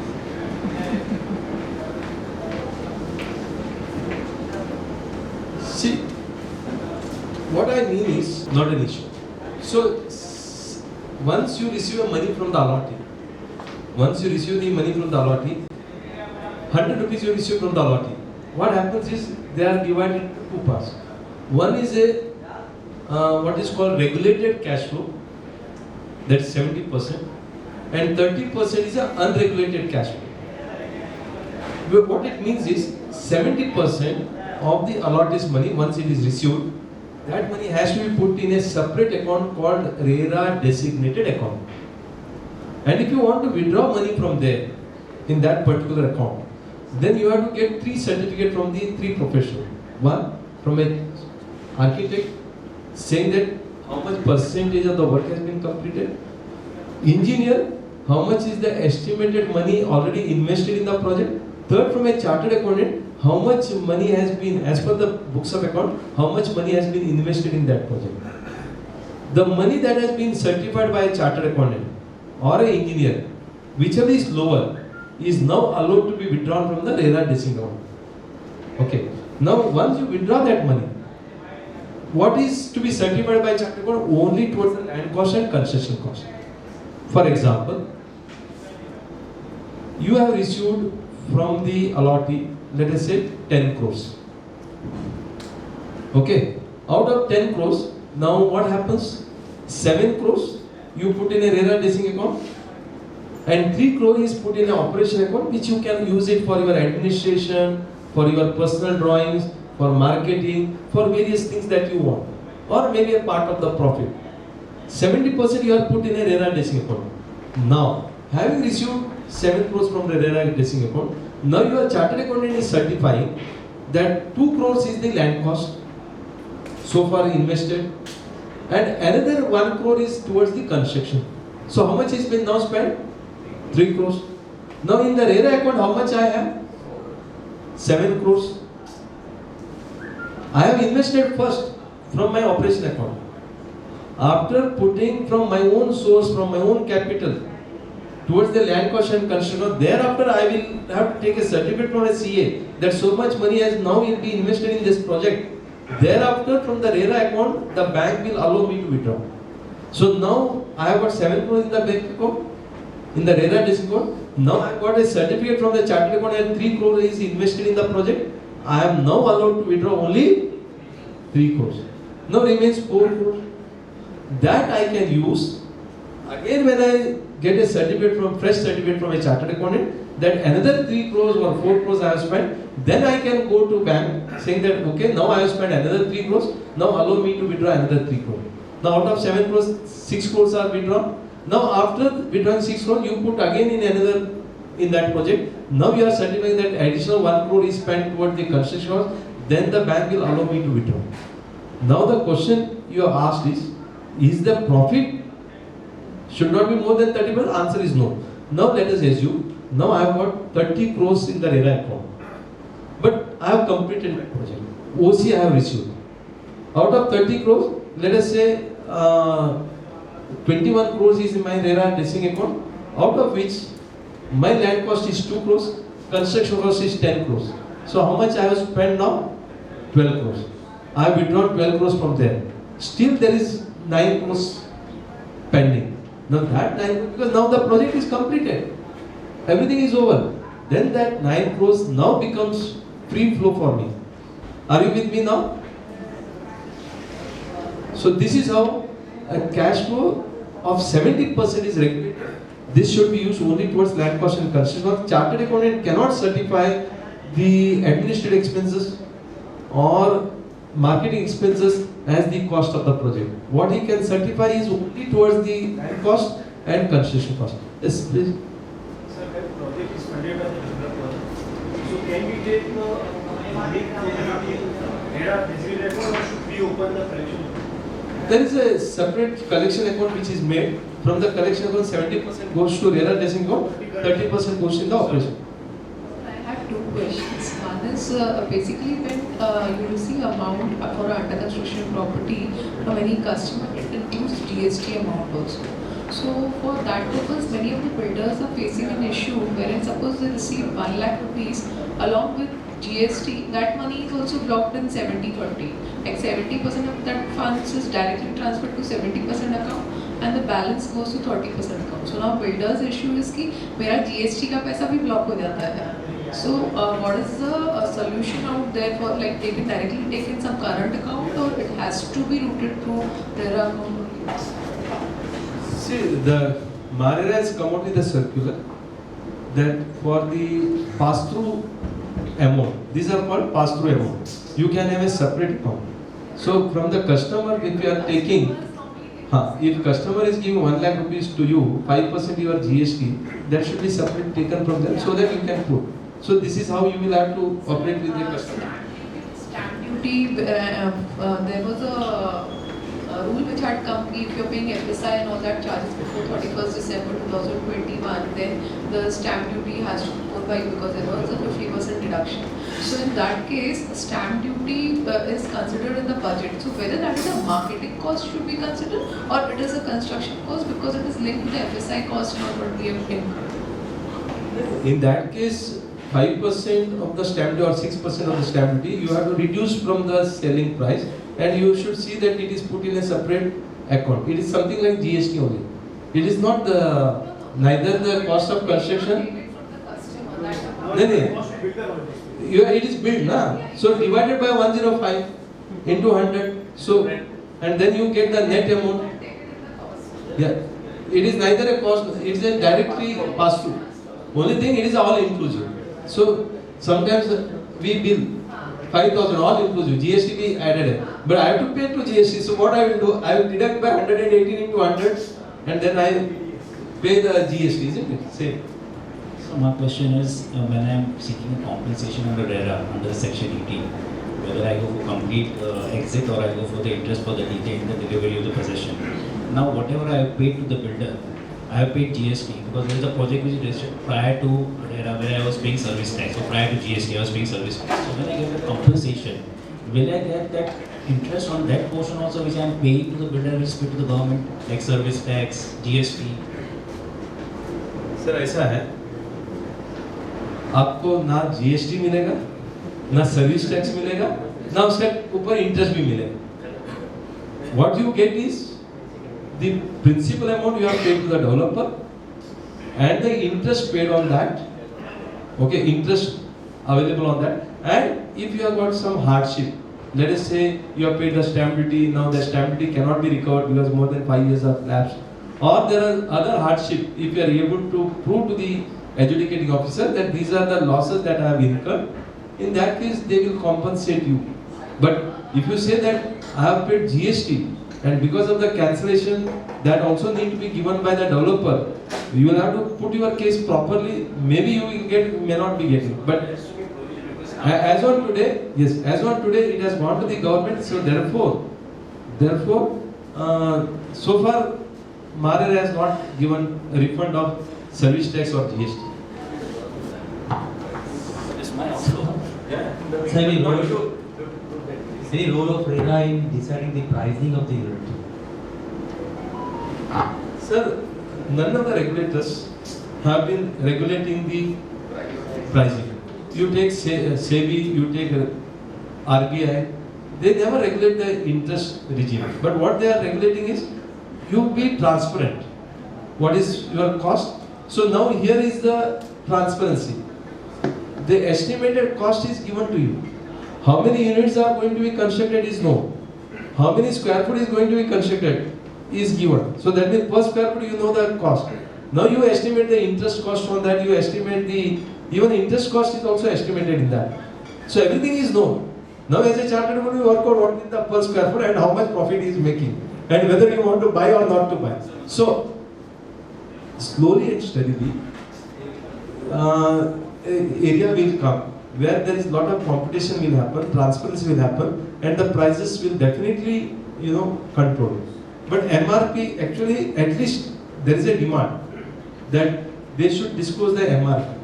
See, what I mean is not an issue. So, once you receive a money from the allotee, 100 rupees you receive from the allotee. What happens is they are divided into two parts. One is a what is called regulated cash flow, that's 70%, and 30% is an unregulated cash flow. What it means is 70% of the allottee's money, once it is received, that money has to be put in a separate account called RERA designated account. And if you want to withdraw money from there, in that particular account, then you have to get 3 certificates from the 3 professionals. One from a Architect saying that how much percentage of the work has been completed. Engineer, how much is the estimated money already invested in the project. Third, from a chartered accountant, how much money has been, as per the books of account, how much money has been invested in that project. The money that has been certified by a chartered accountant or an engineer, whichever is lower, is now allowed to be withdrawn from the RERA decision account. Okay. Now, once you withdraw that money, what is to be certified by chartered accountant? Only towards the land cost and construction cost. For example, you have received from the allottee, let us say 10 crores. Okay. Out of 10 crores, now what happens? 7 crores you put in a RERA decision account, and 3 crores is put in an operation account, which you can use it for your administration, for your personal drawings, for marketing, for various things that you want, or maybe a part of the profit. 70% you are put in a RERA decision account. Now, having received 7 crores from the RERA decision account, now your chartered accountant is certifying that 2 crores is the land cost so far invested, and another 1 crore is towards the construction. So how much has been now spent? 3 crores. Now in the RERA account, how much I have? 7 crores. I have invested first from my operation account. After putting from my own source, from my own capital, towards the land cost and construction, thereafter I will have to take a certificate from a CA that so much money has now will be invested in this project. Thereafter, from the RERA account, the bank will allow me to withdraw. So now I have got 7 crores in the bank account, in the RERA district account. Now I have got a certificate from the chartered account and 3 crores is invested in the project. I am now allowed to withdraw only 3 crores. Now remains 4 crores. That I can use again when I get a certificate from fresh certificate from a chartered accountant that another 3 crores or 4 crores I have spent. Then I can go to bank saying that okay, now I have spent another 3 crores. Now allow me to withdraw another 3 crores. Now out of 7 crores, 6 crores are withdrawn. Now after withdrawing 6 crores, you put again in another in that project. Now you are certifying that additional 1 crore is spent toward the construction cost. Then the bank will allow me to withdraw. Now the question you have asked is the profit should not be more than 30%? Answer is no. Now let us assume, now I have got 30 crores in the RERA account. But I have completed my project. OC I have received. Out of 30 crores, let us say 21 crores is in my RERA decision account, out of which my land cost is 2 crores, construction cost is 10 crores. So how much I have spent now? 12 crores. I have withdrawn 12 crores from there. Still there is 9 crores pending. Now that 9 crores, because now the project is completed. Everything is over. Then that 9 crores now becomes free flow for me. Are you with me now? So this is how a cash flow of 70% is regulated. This should be used only towards land cost and construction. Chartered accountant cannot certify the administrative expenses or marketing expenses as the cost of the project. What he can certify is only towards the land cost and construction cost. Yes, please. Sir, that project is funded by the developer. So can we take the money from the RERA designated account, or should we open the collection? There is a separate collection account which is made. From the collection account, 70% goes to RERA design account, 30% goes in the operation. I have 2 questions. One is basically when you receive amount for an under construction property from any customer, it includes GST amount also. So for that purpose, many of the builders are facing an issue wherein suppose they receive 1 lakh rupees along with GST, that money is also blocked in 70-30. Like 70% of that funds is directly transferred to 70% account and the balance goes to 30% account. So now builders issue is कि मेरा GST का पैसा भी block हो जाता है. So what is the solution out there for like they can directly take in some current account or it has to be routed through RERA account? See, the MahaSeWA has come out with a circular that for the pass-through amount, these are called pass-through amount. You can have a separate account. So from the customer, if you are taking, if customer is giving 1 lakh rupees to you, 5% your GST, that should be separate taken from them so that you can put. So this is how you will have to operate with the customer. duty, there was a rule which had come, if you're paying FSI and all that charges before 31st December 2021, then the stamp duty has to go by because there was a 50% deduction. So in that case, stamp duty is considered in the budget. So whether that is a marketing cost should be considered, or it is a construction cost because it is linked to the FSI cost, not what we have incurred. In that case, 5% of the stamp duty or 6% of the stamp duty you have to reduce from the selling price, and you should see that it is put in a separate account. It is something like GST only. It is not neither the cost of construction. It is billed, na? So divided by 105 into 100. So and then you get the net amount. Yeah, it is neither a cost. It is a directly pass through. Only thing, it is all inclusive. So sometimes we bill 5,000 all inclusive, GST we added it. But I have to pay to GST. So what I will do, I will deduct by 118 into 100 and then I pay the GST, isn't it? Same. So my question is, when I am seeking a compensation under RERA, under Section 18, whether I go for complete exit or I go for the interest for the delay in the delivery of the possession. Now whatever I have paid to the builder, I have paid GST because there is a project which is registered prior to RERA where I was paying service tax. So prior to GST I was paying service tax. So when I get the compensation, will I get that interest on that portion also which I am paying to the builder with respect to the government, like service tax, GST? Sir ऐसा है, आपको ना GST मिलेगा, ना service tax मिलेगा, ना उसके ऊपर इंटरेस्ट भी मिलेगा. What you get is the principal amount you have paid to the developer and the interest paid on that. Okay, interest available on that. And if you have got some hardship, let us say you have paid the stamp duty, now the stamp duty cannot be recovered because more than 5 years have lapsed. Or there are other hardship, if you are able to prove to the adjudicating officer that these are the losses that I have incurred, in that case they will compensate you. But if you say that I have paid GST and because of the cancellation that also need to be given by the developer, you will have to put your case properly. Maybe you will get, may not be getting. But as on today, yes, as on today it has gone to the government. So therefore, so far Maharashtra has not given a refund of service tax or GST. Any role of RERA in deciding the pricing of the unit? Sir, none of the regulators have been regulating the pricing. You take SEBI, you take RBI, they never regulate the interest regime. But what they are regulating is, you be transparent. What is your cost? So now here is the transparency. The estimated cost is given to you. How many units are going to be constructed is known. How many square foot is going to be constructed is given. So that means per square foot you know the cost. Now you estimate the interest cost on that, you estimate the, even interest cost is also estimated in that. So everything is known. Now as a chartered accountant you work out what is the per square foot and how much profit he is making. And whether you want to buy or not to buy. So slowly and steadily area will come where there is a lot of competition will happen, transparency will happen, and the prices will definitely, control. But MRP, actually, at least there is a demand that they should disclose the MRP.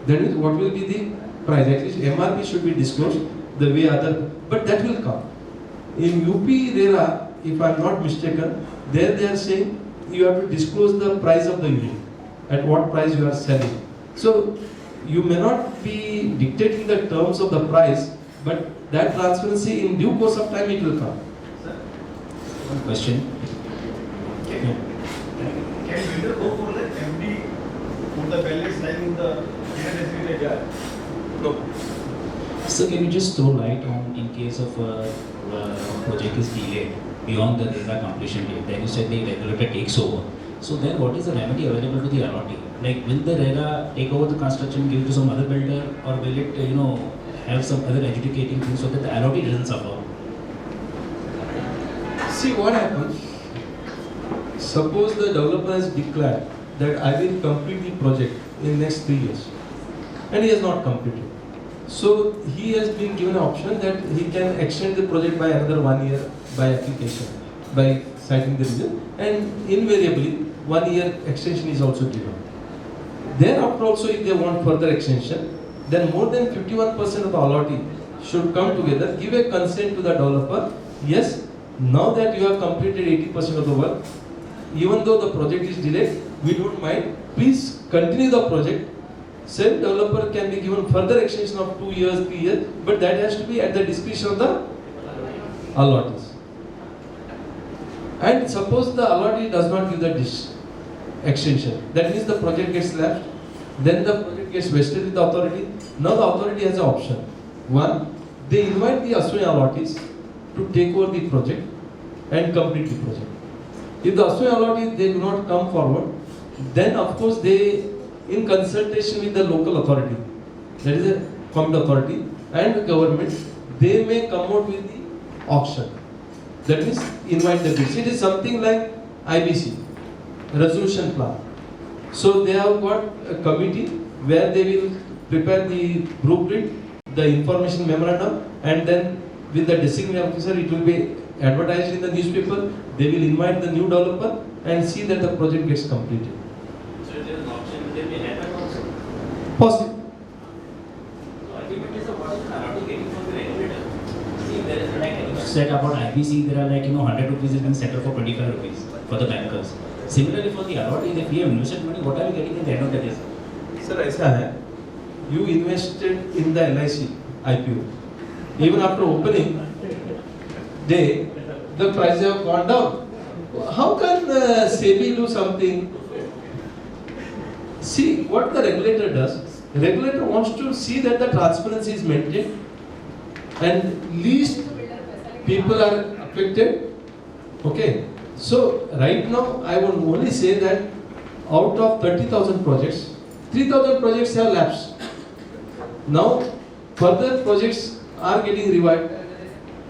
That is, what will be the price? At least MRP should be disclosed the way other, but that will come. In UP, RERA, if I am not mistaken, there they are saying you have to disclose the price of the unit, at what price you are selling. So you may not be dictating the terms of the price, but that transparency in due course of time it will come. One question. Can builder go for the MD for the balance line in the designated yard? No. So can you just throw light on in case of project is delayed beyond the RERA completion date? Then you said the regulator takes over. So then what is the remedy available to the allotee? Like will the RERA take over the construction, give it to some other builder, or will it have some other adjudicating things so that the allotee doesn't suffer? See what happens. Suppose the developer has declared that I will complete the project in the next 3 years and he has not completed. So he has been given an option that he can extend the project by another 1 year by application, by citing the reason, and invariably 1 year extension is also given. Thereafter also, if they want further extension, then more than 51% of the allottee should come together, give a consent to the developer. Yes, now that you have completed 80% of the work, even though the project is delayed, we don't mind. Please continue the project. Same developer can be given further extension of 2 years, 3 years, but that has to be at the discretion of the allottees. And suppose the allottee does not give the extension, that means the project gets lapsed, then the project gets vested with the authority. Now the authority has an option. One, they invite the assuming allottees to take over the project and complete the project. If the assuming allottees they do not come forward, then of course they, in consultation with the local authority, that is a competent authority and the government, they may come out with the auction. That means invite the bids. It is something like IBC, resolution plan. So they have got a committee where they will prepare the blueprint, the information memorandum, and then with the designated officer it will be advertised in the newspaper. They will invite the new developer and see that the project gets completed. So there is an option, will there be an haircut also? Possible. So ultimately, so what is the allotee getting from the regulator? See, there is like You said about IBC, there are 100 rupees is being settled for 25 rupees for the bankers. Similarly for the allotee, if we have invested money, what are we getting at the end of the day? Sir, ऐसा है, you invested in the LIC IPO. Even after opening day, the prices have gone down. How can SEBI do something? See what the regulator does. The regulator wants to see that the transparency is maintained and least people are affected. Okay. So right now I will only say that out of 30,000 projects, 3,000 projects have lapsed. Now further projects are getting revived.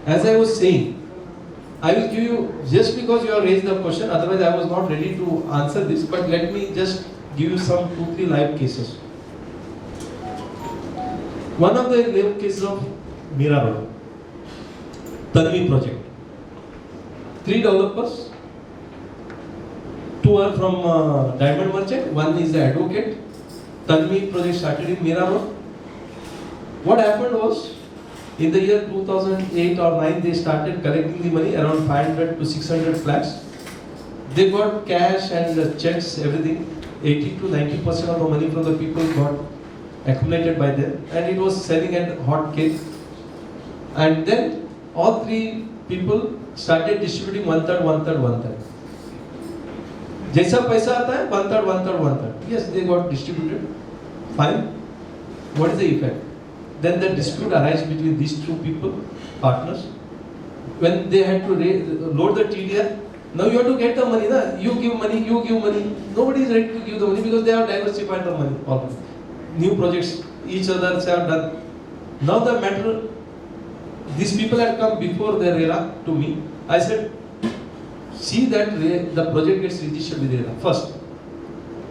As I was saying, I will give you, just because you have raised the question, otherwise I was not ready to answer this, but let me just give you some 2-3 live cases. One of the live cases of Mira Road, Tanvi project. 3 developers, 2 are from Diamond Merchant, 1 is the advocate. Tanvi project started in Mira Road. What happened was, in the year 2008 or 9, they started collecting the money, around 500 to 600 flats. They got cash and checks, everything. 80 to 90% of the money from the people got accumulated by them, and it was selling at hot cake. And then all 3 people started distributing 1/3, 1/3, 1/3. जैसा पैसा आता है 1/3, 1/3, 1/3. Yes, they got distributed. Fine. What is the effect? Then the dispute arises between these 2 people, partners. When they had to load the TDR, now you have to get the money. You give money, you give money. Nobody is ready to give the money because they have diversified the money already. New projects, each other have done. Now the matter, these people had come before their RERA to me. I said, see that the project gets registered with RERA first.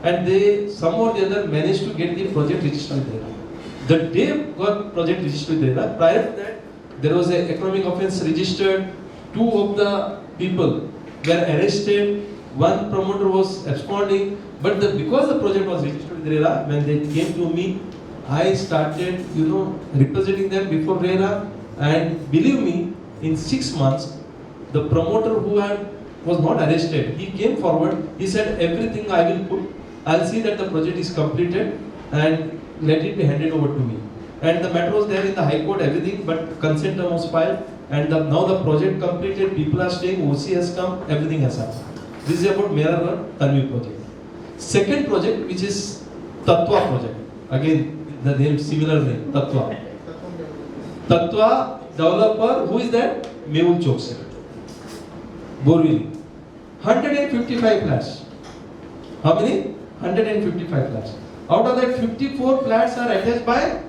And they somehow or the other managed to get the project registered with RERA. The day got project registered with RERA, prior to that, there was an economic offence registered. 2 of the people were arrested. 1 promoter was absconding. But because the project was registered with RERA, when they came to me, I started, representing them before RERA. And believe me, in 6 months, the promoter who was not arrested, he came forward. He said, everything I will put. I'll see that the project is completed and let it be handed over to me. And the matter was there in the High Court, everything, but consent term was filed, and now the project completed, people are staying, OC has come, everything has happened. This is about Mera Tanvi project. Second project, which is Tattva project. Again, the name, similar name, Tattva. Tattva developer, who is that? Mehul Chokse. Borivali. 155 flats. How many? 155 flats. Out of that, 54 flats are attached by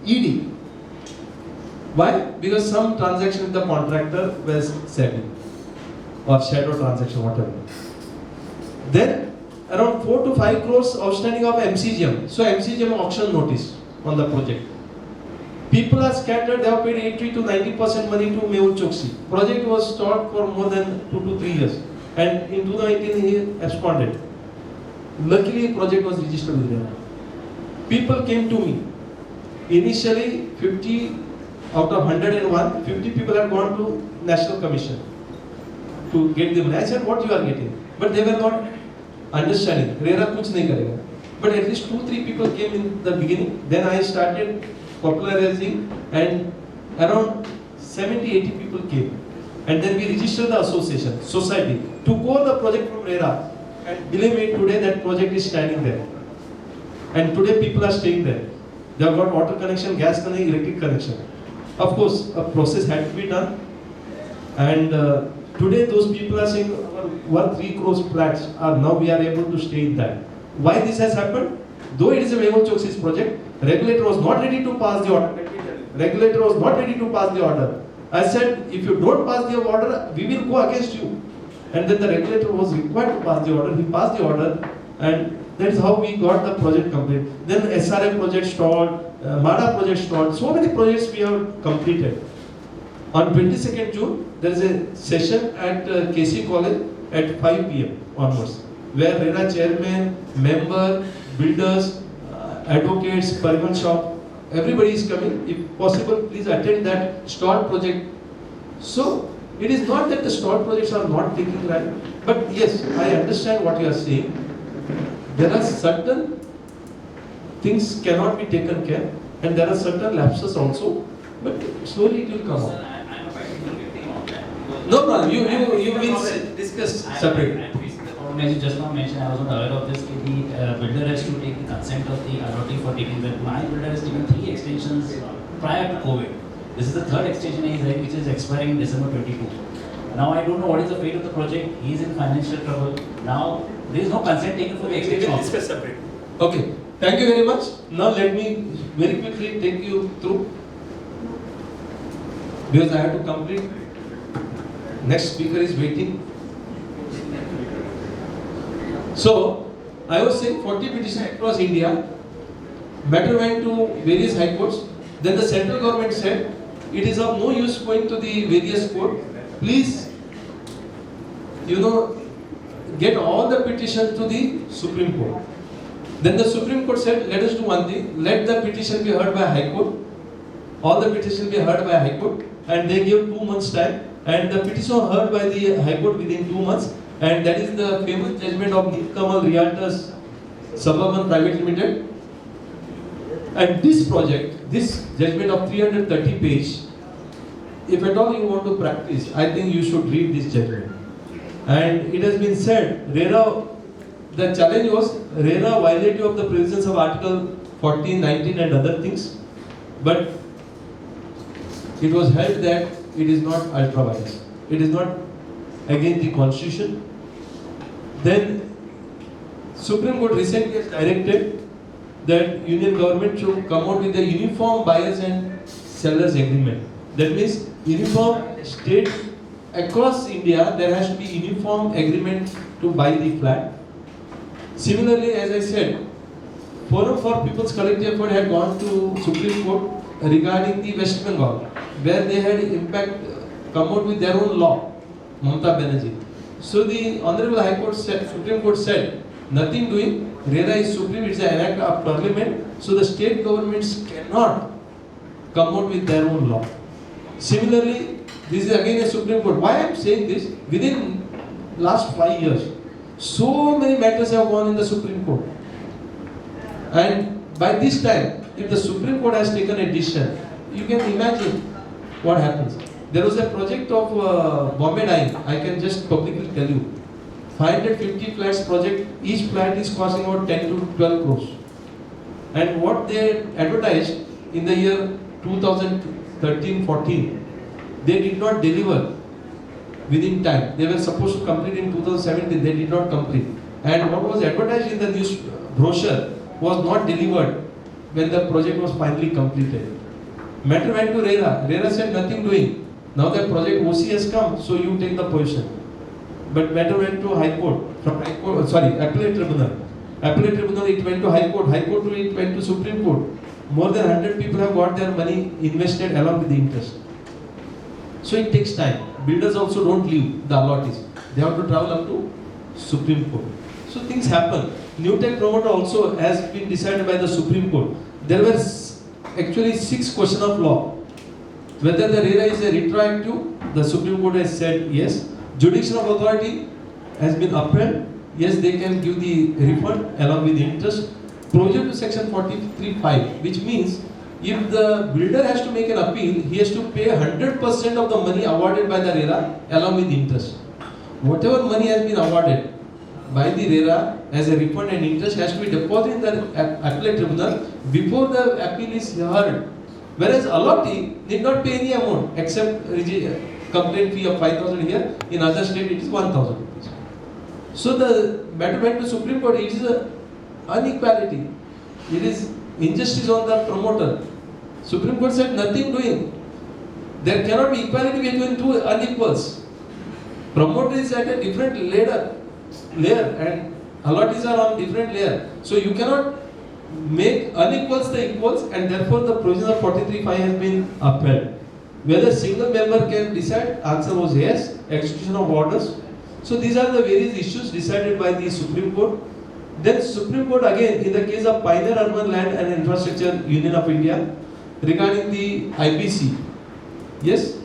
ED. Why? Because some transaction with the contractor was settled, or shadow transaction, whatever. Then around 4 to 5 crores outstanding of MCGM. So MCGM auction notice on the project. People are scattered, they have paid 80 to 90% money to Mehul Choksi. Project was stalled for more than 2 to 3 years. And in 2018 he absconded. Luckily project was registered with RERA. People came to me. Initially 50 out of 101, 50 people had gone to National Commission to get the money. I said, what you are getting? But they were not understanding. RERA kuch nahi karega. But at least 2-3 people came in the beginning. Then I started popularizing and around 70-80 people came. And then we registered the association, society, took over the project from RERA. And believe me, today that project is standing there. And today people are staying there. They have got water connection, gas connection, electric connection. Of course, a process had to be done. And today those people are saying, worth 3 crores flats are now we are able to stay in that. Why this has happened? Though it is a Mehul Choksi's project, regulator was not ready to pass the order. Regulator was not ready to pass the order. I said, if you don't pass the order, we will go against you. And then the regulator was required to pass the order. He passed the order, and that's how we got the project complete. Then SRA project stalled, MADA project stalled. So many projects we have completed. On 22nd June, there is a session at KC College at 5 p.m. onwards, where RERA chairman, member, builders, advocates, Parimal shop, everybody is coming. If possible, please attend that stalled project. So, it is not that the stalled projects are not taking right, but yes, I understand what you are saying. There are certain things cannot be taken care, and there are certain lapses also, but slowly it will come out. No problem, you will discuss separately. As you just now mentioned, I was not aware of this. The builder has to take the consent of the authority for taking that. My builder has taken 3 extensions prior to COVID. This is the 3rd extension he is having, which is expiring in December 22. Now I don't know what is the fate of the project. He is in financial trouble. Now there is no consent taken for the extension. We will discuss separately. Okay, thank you very much. Now let me very quickly take you through, because I have to complete. Next speaker is waiting. So, I was saying 40 petitions across India, matter went to various high courts. Then the central government said, it is of no use going to the various courts. Please, get all the petitions to the Supreme Court. Then the Supreme Court said, let us do one thing, let the petition be heard by High Court. All the petitions be heard by High Court, and they gave 2 months time. And the petition was heard by the High Court within 2 months. And that is the famous judgment of Nilkamal Realtors Suburban Private Limited. And this project, this judgment of 330 pages, if at all you want to practice, I think you should read this judgment. And it has been said, RERA, the challenge was RERA violative of the provisions of Article 14, 19 and other things. But it was held that it is not ultra vires. It is not against the constitution. Then Supreme Court recently has directed that Union government should come out with a uniform buyers and sellers agreement. That means uniform state across India there has to be uniform agreement to buy the flat. Similarly, as I said, Forum for People's Collective Effort had gone to Supreme Court regarding the West Bengal, where they had come out with their own law, Mamata Banerjee. So the Honorable High Court said, Supreme Court said, nothing doing, RERA is supreme, it's an act of parliament, so the state governments cannot come out with their own law. Similarly, this is again a Supreme Court. Why I am saying this? Within last 5 years, so many matters have gone in the Supreme Court. And by this time, if the Supreme Court has taken a decision, you can imagine what happens. There was a project of Bombay Dyeing, I can just publicly tell you. 550 flats project, each flat is costing about 10 to 12 crores. And what they advertised in the year 2013-14, they did not deliver within time. They were supposed to complete in 2017, they did not complete. And what was advertised in the news brochure was not delivered when the project was finally completed. Matter went to RERA. RERA said nothing doing. Now the project OC has come, so you take the position. But matter went to High Court. From High Court, Appellate Tribunal. Appellate Tribunal, it went to High Court. High Court, it went to Supreme Court. more than 100 people have got their money invested along with the interest. So it takes time. Builders also don't leave the allottees. They have to travel up to Supreme Court. So things happen. New tech promoter also has been decided by the Supreme Court. There were actually 6 questions of law. Whether the RERA is a retroactive, the Supreme Court has said yes. Judicial authority has been upheld. Yes, they can give the refund along with the interest. Provision to section 43(5), which means if the builder has to make an appeal, he has to pay 100% of the money awarded by the RERA along with the interest. Whatever money has been awarded by the RERA as a refund and interest has to be deposited in the appellate tribunal before the appeal is heard. Whereas allottee did not pay any amount except complaint fee of 5,000 here. In other state it is 1,000 rupees. So the matter went to Supreme Court. It is an inequality. It is injustice on the promoter. Supreme Court said nothing doing. There cannot be equality between two unequals. Promoter is at a different layer and allottees are on different layer. So you cannot make unequals the equals, and therefore the provision of 43(5) has been upheld. Whether single member can decide, answer was yes. Execution of orders. So these are the various issues decided by the Supreme Court. Then Supreme Court again in the case of Pioneer Urban Land and Infrastructure Union of India regarding the IBC. Yes,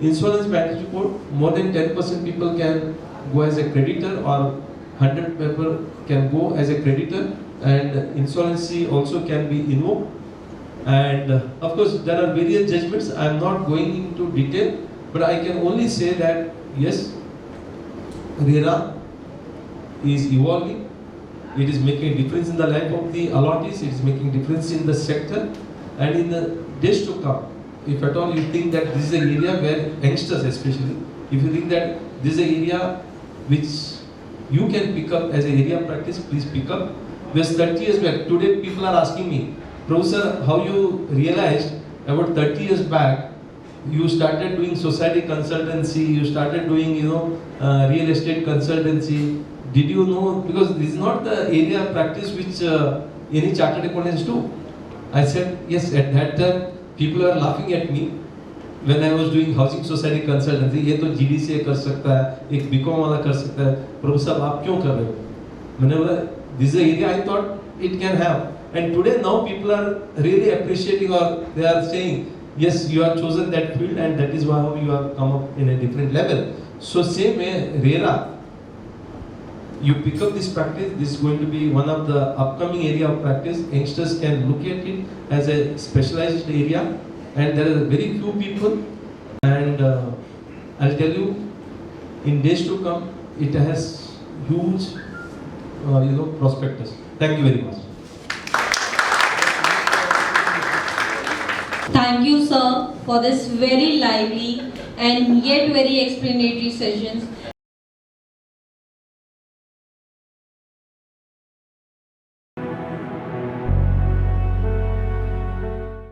insolvency bankruptcy court, more than 10% people can go as a creditor or 100 people can go as a creditor, and insolvency also can be invoked. And of course there are various judgments. I am not going into detail, but I can only say that yes, RERA is evolving. It is making a difference in the life of the allottees. It is making a difference in the sector, and in the days to come, if at all you think that this is an area where youngsters especially, if you think that this is an area which you can pick up as an area of practice, please pick up. Because 30 years back, today people are asking me, Professor, how you realized about 30 years back, you started doing society consultancy, you started doing, real estate consultancy. Did you know? Because this is not the area of practice which any chartered accountants do. I said, yes, at that time, people were laughing at me when I was doing housing society consultancy. ये तो GDCA कर सकता है, एक BCom वाला कर सकता है. Professor, आप क्यों कर रहे हो? मैंने बोला, this is the area I thought it can have. And today now people are really appreciating, or they are saying, yes, you have chosen that field and that is why you have come up in a different level. So same way, RERA, you pick up this practice. This is going to be one of the upcoming area of practice. Youngsters can look at it as a specialized area, and there are very few people. And I'll tell you, in days to come, it has huge, prospectus. Thank you very much. Thank you, sir, for this very lively and yet very explanatory sessions.